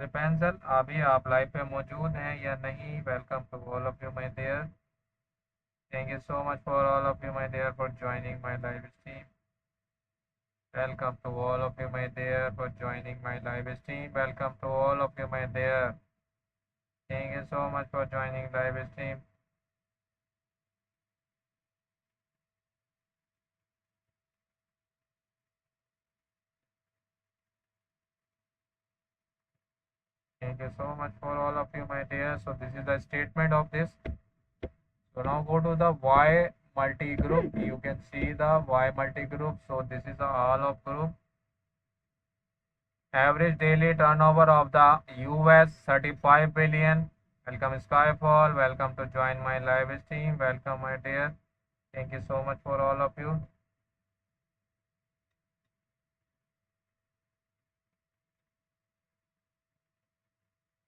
Rapunzel, अभी आप live पे मौजूद हैं या नहीं? Welcome to all of you, my dear. Thank you so much for all of you, my dear, for joining my live stream. Welcome to all of you, my dear, for joining my live stream. Welcome to all of you, my dear. Thank you so much for joining live stream. Thank you so much for all of you, my dear. So this is the statement of this. So now go to the Y multi group. You can see the Y multi group. So this is the all of group. Average daily turnover of the US 35 billion. Welcome Skyfall. Welcome to join my live stream. Welcome, my dear. Thank you so much for all of you.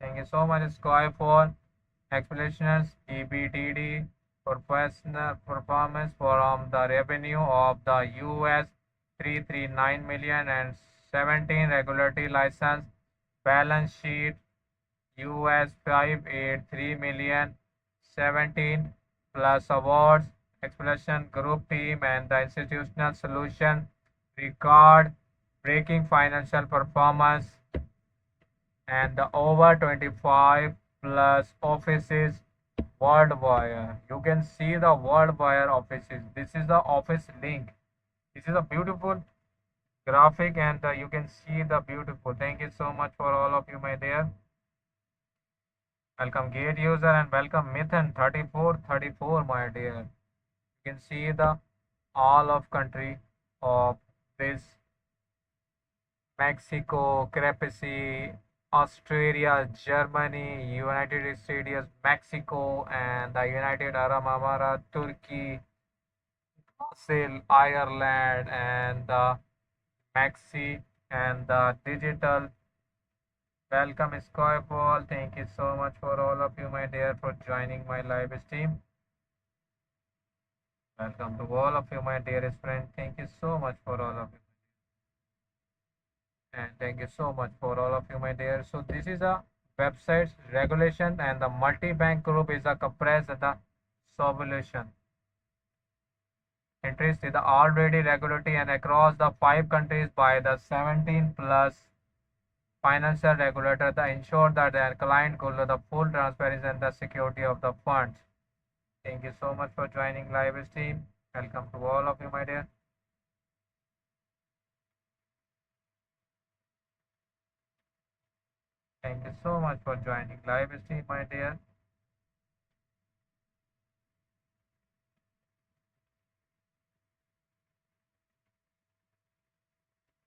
Thank you so much, Skyfall. Explanations EBTD professional performance from the revenue of the US 339 million and 17 regulatory license balance sheet US 583 million 17 plus awards explanation group team and the institutional solution record breaking financial performance and the over 25 plus offices worldwide. You can see the worldwide offices. This is the office link. This is a beautiful graphic and you can see the beautiful. Thank you so much for all of you, my dear. Welcome Gate user and welcome Mithan 3434, my dear. You can see the all of country of this Mexico, Crepacy, Australia, Germany, United States, Mexico, and the United Arab Emirates, Turkey, Brazil, Ireland, and the Maxi, and the digital. Welcome Skyfall. Thank you so much for all of you, my dear, for joining my live stream. Welcome to all of you, my dearest friend. Thank you so much for all of you. And thank you so much for all of you, my dear. So this is a website's regulation, and the multi-bank group is a compressed the solution. Interest is already regulated and across the 5 countries by the 17 plus financial regulator that ensure that the client could the full transparency and the security of the funds. Thank you so much for joining live stream. Welcome to all of you, my dear. Thank you so much for joining live stream, my dear.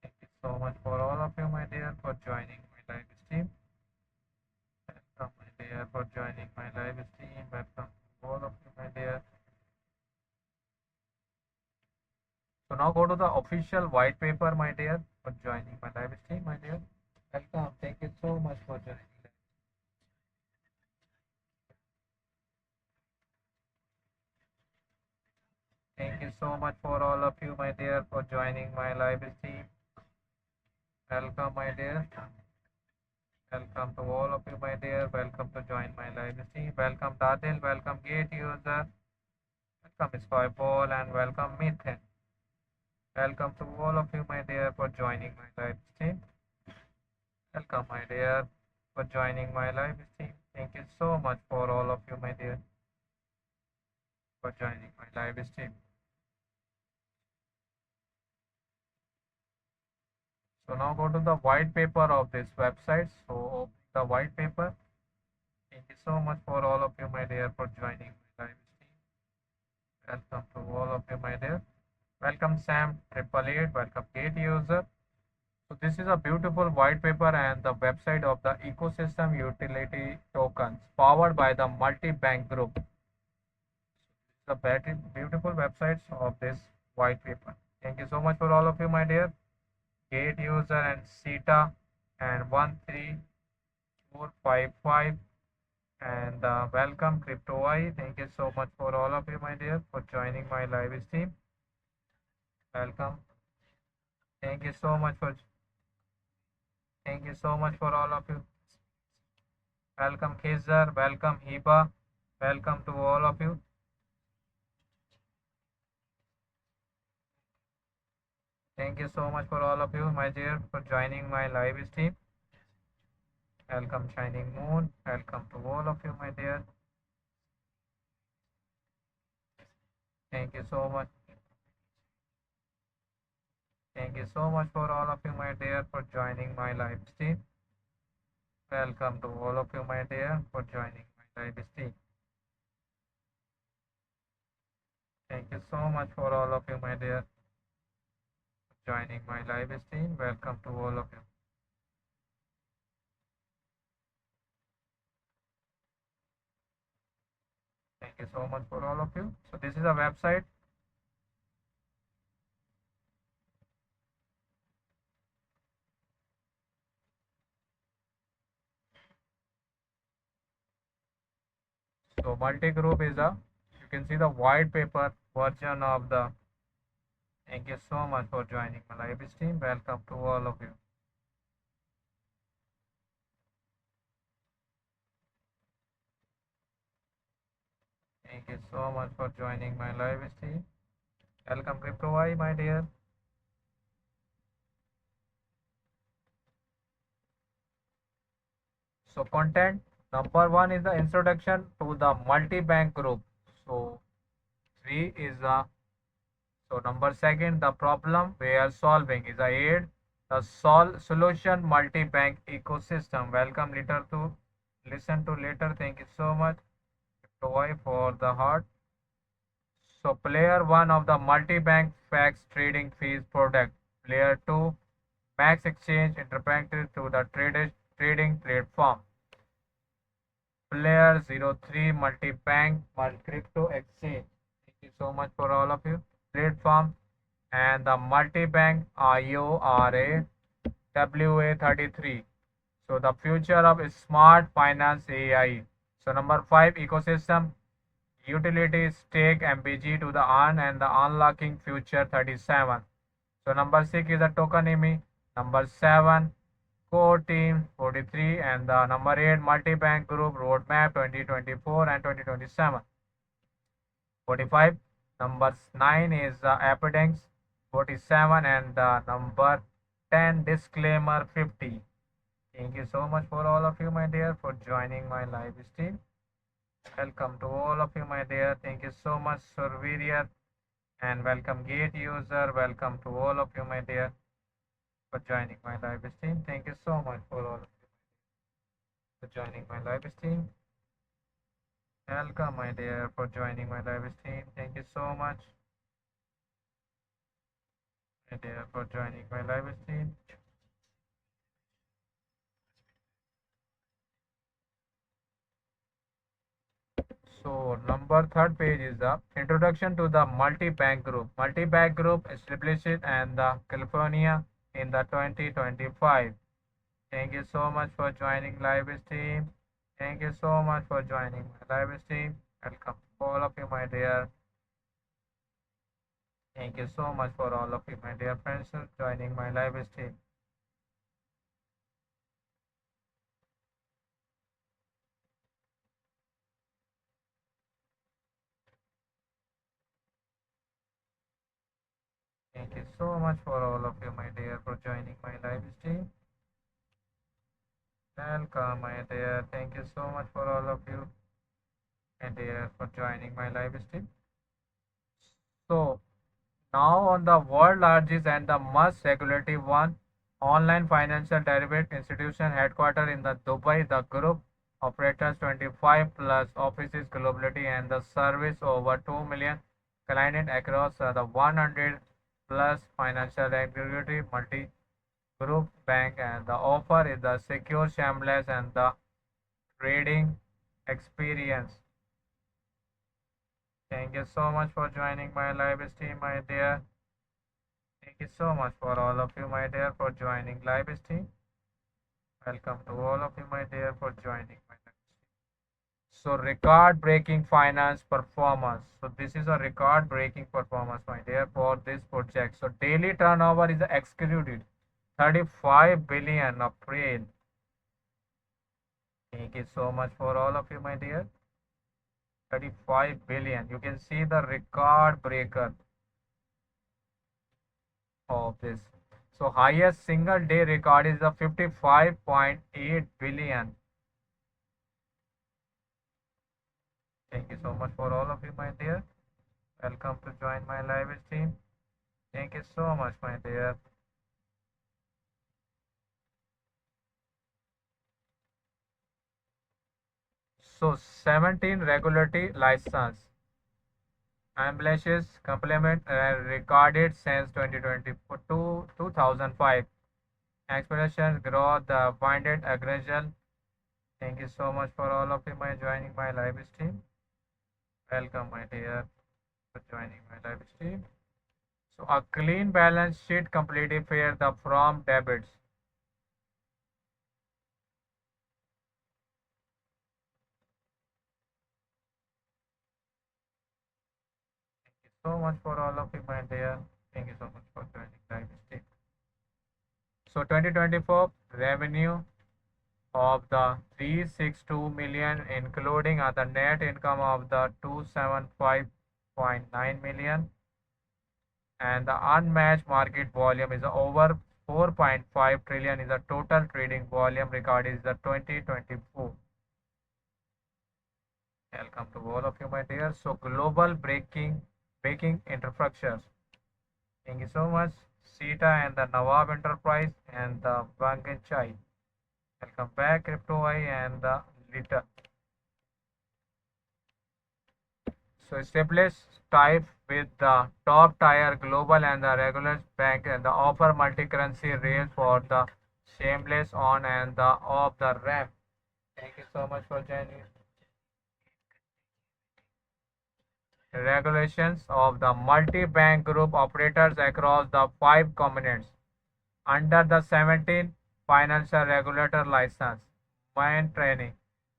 Thank you so much for all of you, my dear, for joining my live stream. Welcome, my dear, for joining my live stream. Welcome to all of you, my dear. So now go to the official white paper, my dear, for joining my live stream, my dear. Welcome. Thank you so much for joining. Thank you so much for all of you, my dear, for joining my live stream. Welcome, my dear. Welcome to all of you, my dear. Welcome to join my live stream. Welcome, Dadil. Welcome, Gate user. Welcome, Skyfall, and welcome, Mithin. Welcome to all of you, my dear, for joining my live stream. Welcome, my dear, for joining my live stream. Thank you so much for all of you, my dear, for joining my live stream. So now go to the white paper of this website. So the white paper. Thank you so much for all of you, my dear, for joining my live stream. Welcome to all of you, my dear. Welcome, Sam 888. Welcome, Gate user. So this is a beautiful white paper and the website of the ecosystem utility tokens powered by the multi-bank group. The beautiful websites of this white paper. Thank you so much for all of you, my dear. Gate user and Sita and 13455 and welcome CryptoI. Thank you so much for all of you, my dear, for joining my live stream. Welcome. Thank you so much for all of you. Welcome Khizar, welcome Hiba, welcome to all of you. Thank you so much for all of you, my dear, for joining my live stream. Welcome Shining Moon, welcome to all of you, my dear. Thank you so much. Thank you so much for all of you, my dear, for joining my live stream. Welcome to all of you, my dear, for joining my live stream. Thank you so much for all of you, my dear, for joining my live stream. Welcome to all of you. Thank you so much for all of you. So this is a website. So multi-group is a, you can see the white paper version of the. Thank you so much for joining my live stream. Welcome to all of you. Thank you so much for joining my live stream. Welcome CryptoI, my dear. So content number 1 is the introduction to the multi-bank group. So 3 is the, so number 2 the problem we are solving is the 8 the solution multi-bank ecosystem. Welcome later to listen to later. Thank you so much for the heart. So player 1 of the multi-bank fax trading fees product. Player 2 max exchange interactive to the trading platform. Player 03 multi-bank crypto exchange. Thank you so much for all of you. Platform and the multi-bank IORA WA33. So the future of smart finance AI. So number 5 ecosystem utility stake MBG to the earn and the unlocking future 37. So number 6 is the tokenomy. Number 7, Core Team 43, and the number 8, Multi-Bank Group Roadmap 2024 and 2027. 45. Number 9 is Epidemics 47, and the number 10, Disclaimer 50. Thank you so much for all of you, my dear, for joining my live stream. Welcome to all of you, my dear. Thank you so much, Surveyor, and welcome Gate user. Welcome to all of you, my dear, for joining my live stream. Thank you so much for all of you for joining my live stream. Welcome, my dear, for joining my live stream. Thank you so much, my dear, for joining my live stream. So number 3rd page is the introduction to the multi-bank group. Multi-bank group established in the California in the 2025. Thank you so much for joining live stream. Thank you so much for joining my live stream. Welcome all of you, my dear. Thank you so much for all of you, my dear friends, joining my live stream. Thank you so much for all of you, my dear, for joining my live stream. Welcome, my dear. Thank you so much for all of you, my dear, for joining my live stream. So now on the world largest and the most regulated one, online financial derivative institution headquartered in the Dubai, the group operates 25 plus offices globally and the service over 2 million clients across the 100 plus financial regulatory multi-group bank, and the offer is the secure, shameless, and the trading experience. Thank you so much for joining my live stream, my dear. Thank you so much for all of you, my dear, for joining live stream. Welcome to all of you, my dear, for joining my live stream. So record-breaking finance performance. So this is a record-breaking performance, my dear, for this project. So daily turnover is excluded 35 billion April. Thank you so much for all of you, my dear. 35 billion. You can see the record breaker of this. So highest single day record is the 55.8 billion. Thank you so much for all of you, my dear. Welcome to join my live stream. Thank you so much, my dear. So 17 regulatory license amblashes complement recorded since 2005. Expectations growth, the binded aggression. Thank you so much for all of you my joining my live stream. Welcome, my dear, for joining my live stream. So a clean balance sheet completely fair the from debits. Thank you so much for all of you, my dear. Thank you so much for joining live stream. So 2024 revenue of the 362 million, including the net income of the 275.9 million, and the unmatched market volume is over 4.5 trillion is the total trading volume record is the 2024. Welcome to all of you, my dear. So global banking infrastructures. Thank you so much, Sita and the Nawab Enterprise and the Banganchai. Welcome back, CryptoEye and the Lita. So establish type with the top tier global and the regular bank and the offer multi-currency rails for the shameless on and the off the ramp. Thank you so much for joining. Regulations of the multi-bank group operators across the 5 continents under the 17 financial regulator license, main training,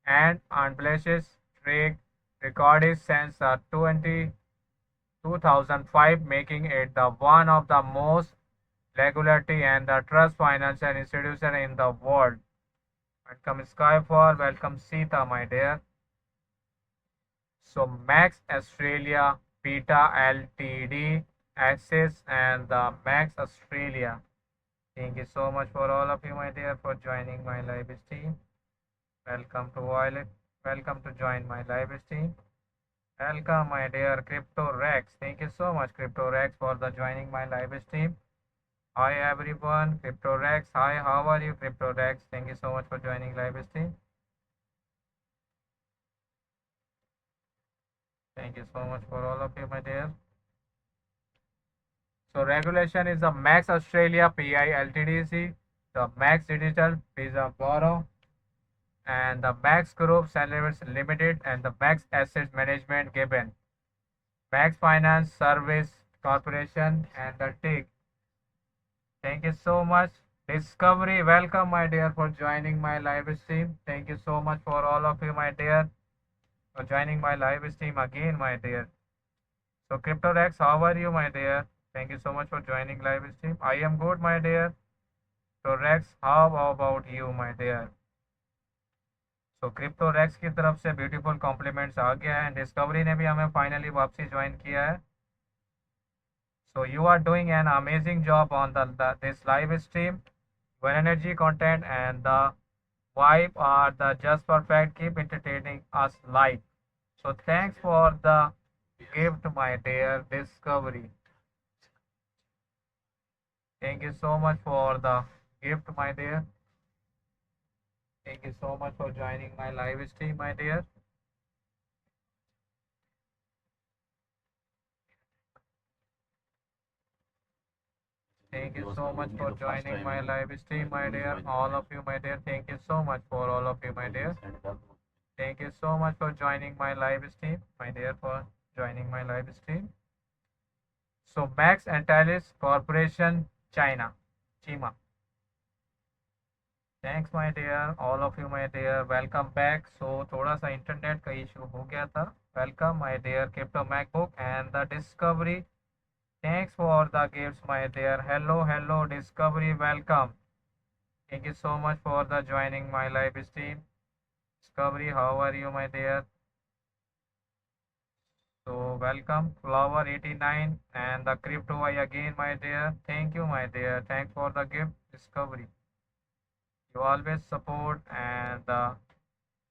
and unblemished track record since 2005, making it the one of the most regularity and the trust financial institution in the world. Welcome Skyfall, welcome Sita, my dear. So Max Australia, Beta Ltd, Access and the Max Australia. Thank you so much for all of you, my dear, for joining my live stream. Welcome to Violet. Welcome to join my live stream. Welcome, my dear Crypto Rex. Thank you so much, Crypto Rex, for the joining my live stream. Hi everyone, Crypto Rex. Hi, how are you, Crypto Rex? Thank you so much for joining live stream. Thank you so much for all of you, my dear. So regulation is the Max Australia PI Ltd, the Max Digital Visa Borrow, and the Max Group Salaries Limited, and the Max Asset Management Given, Max Finance Service Corporation, and the TIG. Thank you so much. Discovery, welcome, my dear, for joining my live stream. Thank you so much for all of you, my dear, for joining my live stream again, my dear. So, CryptoRex, how are you, my dear? Thank you so much for joining live stream. I am good, my dear. So, Rex, how about you, my dear? So, CryptoRex की तरफ से beautiful compliments आ गया है, discovery ने भी हमें finally वापसी ज्वाइन किया है. So you are doing an amazing job on this live stream. Your energy, content, and the vibe are the just perfect. Keep entertaining us live. So thanks for the gift, my dear Discovery. Thank you so much for the gift, my dear. Thank you so much for joining my live stream, my dear. Thank you so much for joining my live stream, my dear. All of you, my dear. Thank you so much for all of you, my dear. Thank you so much for joining my live stream, my dear, for joining my live stream. So Max Antalis Corporation, China, Chima. Thanks, my dear. All of you, my dear. Welcome back. So थोड़ा सा internet का issue हो गया था. Welcome, my dear Crypto MacBook and the Discovery. Thanks for the gifts, my dear. Hello, hello, Discovery. Welcome. Thank you so much for the joining my live stream. Discovery, how are you, my dear? So welcome Flower 89 and the Crypto I again, my dear. Thank you, my dear. Thanks for the gift, Discovery. You always support and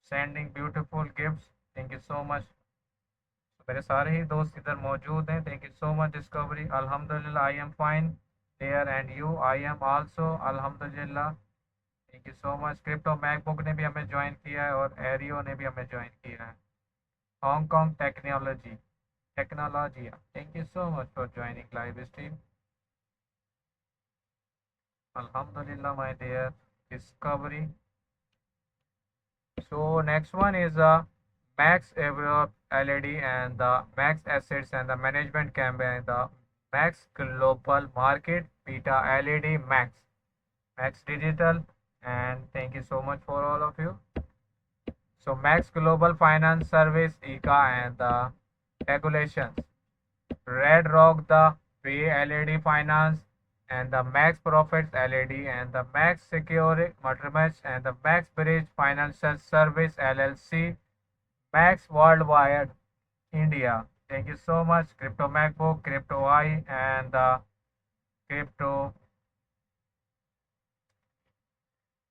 sending beautiful gifts. Thank you so much. मेरे सारे ही दोस्त इधर मौजूद हैं. Thank you so much, Discovery. Alhamdulillah, I am fine there, and you? I am also Alhamdulillah. Thank you so much. Crypto MacBook ने भी हमें join किया है और एरियो ने भी हमें ज्वाइन किया है. Hong Kong Technology. Thank you so much for joining live stream. Alhamdulillah, my dear Discovery. So next one is Max Europe LED and the Max Assets and the Management Campaign, the Max Global Market Beta LED Max Digital, and thank you so much for all of you. So Max Global Finance Service ICA and the regulations. Red Rock the Pay LED Finance and the Max Profits LED and the Max Secure Matrimony and the Max Bridge Financial Service LLC, Max Worldwide India. Thank you so much, Crypto MacBook, Crypto I, and the Crypto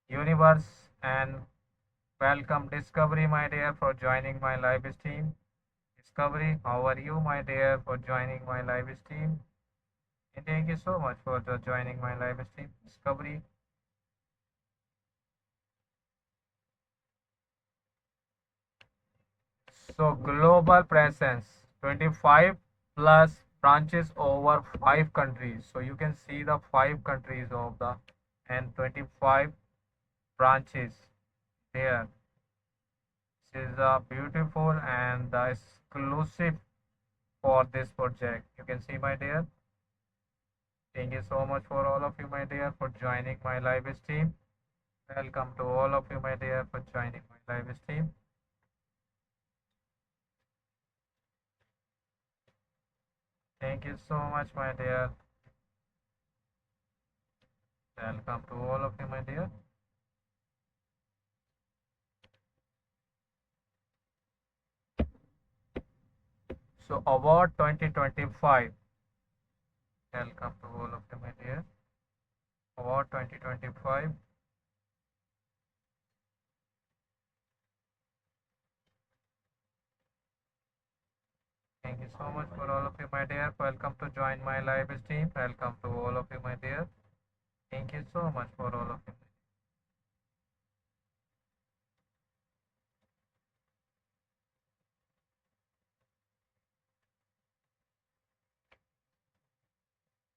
Universe. And welcome, Discovery, my dear, for joining my live stream. Discovery, how are you, my dear, for joining my live stream? And thank you so much for joining my live stream, Discovery. So global presence, 25 plus branches over 5 countries. So you can see the 5 countries of the and 25 branches there. This is beautiful and exclusive for this project. You can see, my dear. Thank you so much for all of you, my dear, for joining my live stream. Welcome to all of you, my dear, for joining my live stream. Thank you so much, my dear. Welcome to all of you, my dear. So award 2025. Welcome to all of you, my dear. Award 2025. Thank you so much for all of you, my dear. Welcome to join my live stream. Welcome to all of you, my dear. Thank you so much for all of you.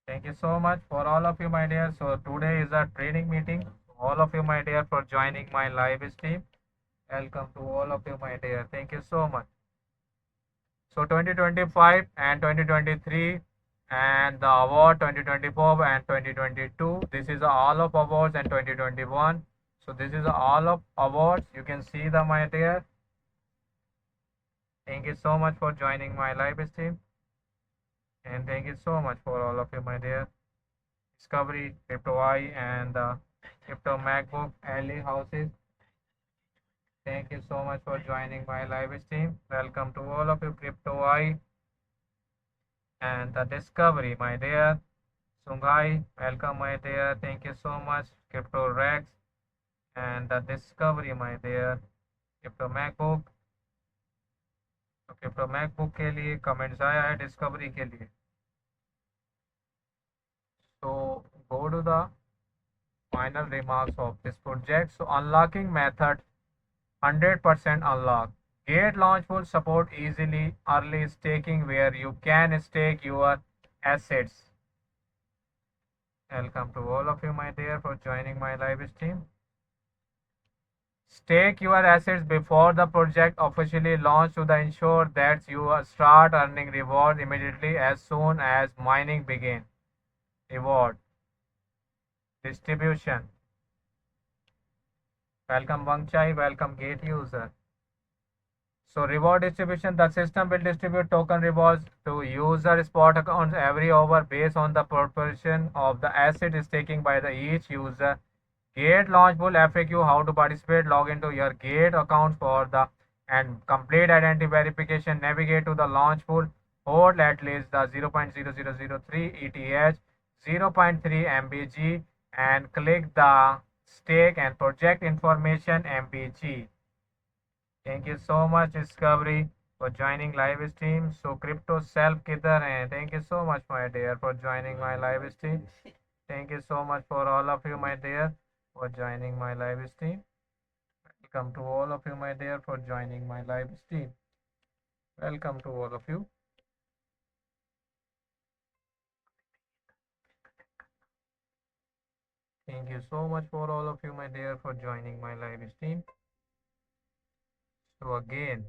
Thank you so much for all of you, my dear. So today is a training meeting. All of you, my dear, for joining my live stream. Welcome to all of you, my dear. Thank you so much. So 2025 and 2023 and the award 2024 and 2022. This is all of awards and 2021. So this is all of awards. You can see them, my dear. Thank you so much for joining my live stream. And thank you so much for all of you, my dear. Discovery, Crypto I, and Crypto MacBook, Ali houses. Thank you so much for joining my live stream. Welcome to all of you, Crypto I and the Discovery, my dear. Sungai, welcome, my dear. Thank you so much, Crypto Rex and the Discovery, my dear. Crypto MacBook. तो crypto MacBook के लिए comments आया है discovery के लिए. So go to the final remarks of this project. So unlocking method 100% unlock. Gate launch will support easily early staking where you can stake your assets. Welcome to all of you, my dear, for joining my live stream. Stake your assets before the project officially launch to ensure that you start earning rewards immediately as soon as mining begins. Reward distribution. Welcome Wangchai, welcome Gate user. So reward distribution, the system will distribute token rewards to user spot accounts every hour based on the proportion of the asset staking by each user. Gate launch will FAQ how to participate. Log into your Gate account for the and complete identity verification. Navigate to the launch pool. Hold at least the 0.0003 ETH, 0.3 MBG, and click the stake and project information MBG. Thank you so much Discovery for joining live stream. So crypto self किधर हैं? Thank you so much my dear for joining my live stream. Thank you so much for all of you, my dear, for joining my live stream. Welcome to all of you, my dear, for joining my live stream. Welcome to all of you. Thank you so much for all of you, my dear, for joining my live stream. So again,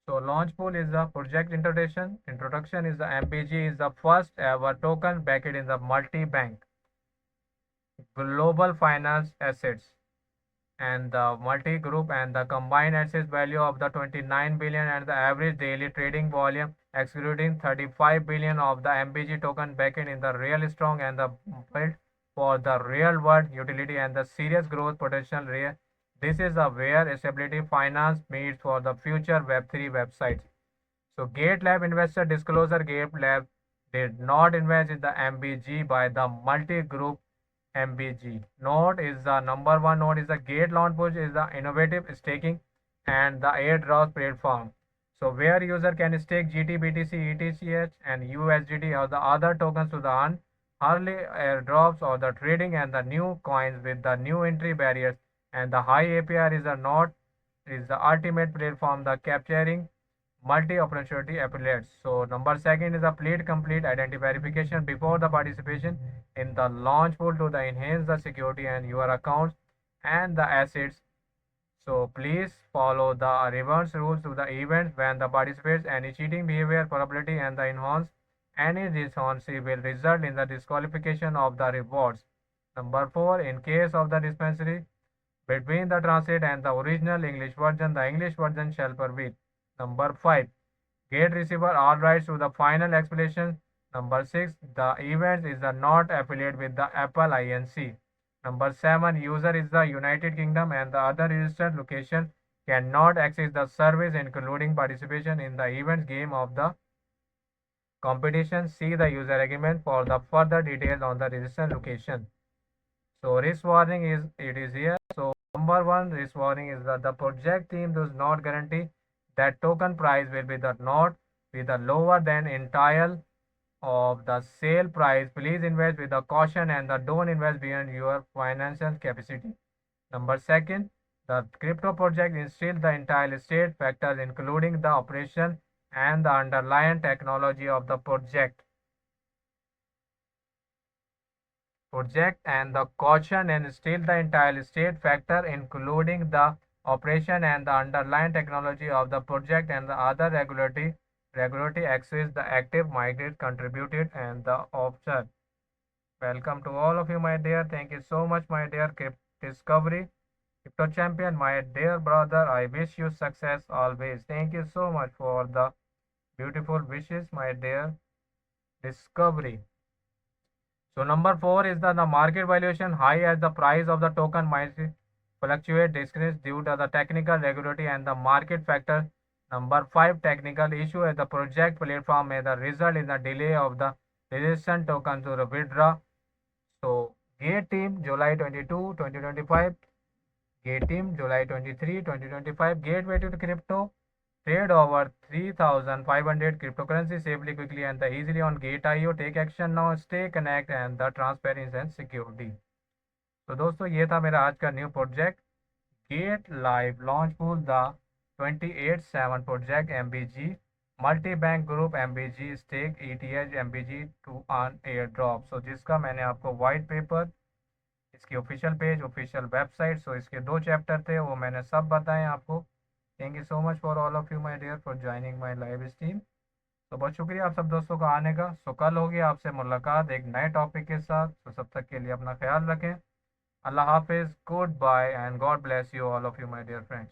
so Launchpool is the project introduction. Introduction is the MBG is the first ever token backed in the multi-bank global finance assets and the multi-group and the combined asset value of the 29 billion and the average daily trading volume excluding 35 billion of the MBG token backed in the real strong and the built for the real world utility and the serious growth potential rare. This is the where stability finance meets for the future Web3 websites. So GateLive investor disclosure, GateLive did not invest in the MBG by the multi-group MBG. Node is the number one node is the Gate Launchpool is the innovative staking and the airdrop platform. So where user can stake GT, BTC, ETH and USDT or the other tokens to the earn early airdrops or the trading and the new coins with the new entry barriers and the high APR is the node is the ultimate platform the capturing multi-opportunity affiliates. So number second is a complete identity verification before the participation in the launch pool to the enhance the security and your accounts and the assets. So please follow the reverse rules to the events when the participants any cheating behavior probability and the enhance any dishonesty will result in the disqualification of the rewards. Number 4, in case of the dispensary between the translate and the original English version, the English version shall permit. Number 5, Gate receiver all rights to the final explanation. Number 6, the event is the not affiliated with the Apple Inc. Number 7, user is the United Kingdom and the other registered location cannot access the service including participation in the event game of the competition. See the user agreement for the further details on the registered location. So risk warning is here. So number 1 risk warning is that the project team does not guarantee that token price will be the not be the lower than entire of the sale price. Please invest with the caution and don't invest beyond your financial capacity. Number 2, the crypto project is still the entire state factors including the operation and the underlying technology of the project and the caution and still the entire state factor including the operation and the underlying technology of the project and the other regulatory access the active migrate contributed and the option. Welcome to all of you, my dear. Thank you so much, my dear Discovery Crypto Champion, my dear brother. I wish you success always. Thank you so much for the beautiful wishes, my dear Discovery. So number 4 is the market valuation high as the price of the token might fluctuate decrease due to the technical, regulatory and the market factor. Number 5, technical issue as the project platform may the result in the delay of the resistance token to the withdraw. So Gate team July 22, 2025. Gate team July 23, 2025. Gateway to the crypto. Trade over 3,500 cryptocurrency safely, quickly and easily on Gate.io. Take action now. Stay connect and the transparency and security. तो दोस्तों ये था मेरा आज का new project get live launch pool the 28/7 project MBG multi bank group MBG stake ETH MBG to earn airdrop. So जिसका मैंने आपको वाइट पेपर, इसकी official page, official website, so इसके 2 चैप्टर थे वो मैंने सब बताए आपको। Thank you so much for all of you my dear for joining my live stream. तो बहुत शुक्रिया आप सब दोस्तों का आने का। सो कल होगी आपसे मुलाकात एक नए टॉपिक के साथ। तो सब तक के लिए अपना ख्याल रखें। Allah Hafiz, goodbye and God bless you all of you my dear friends.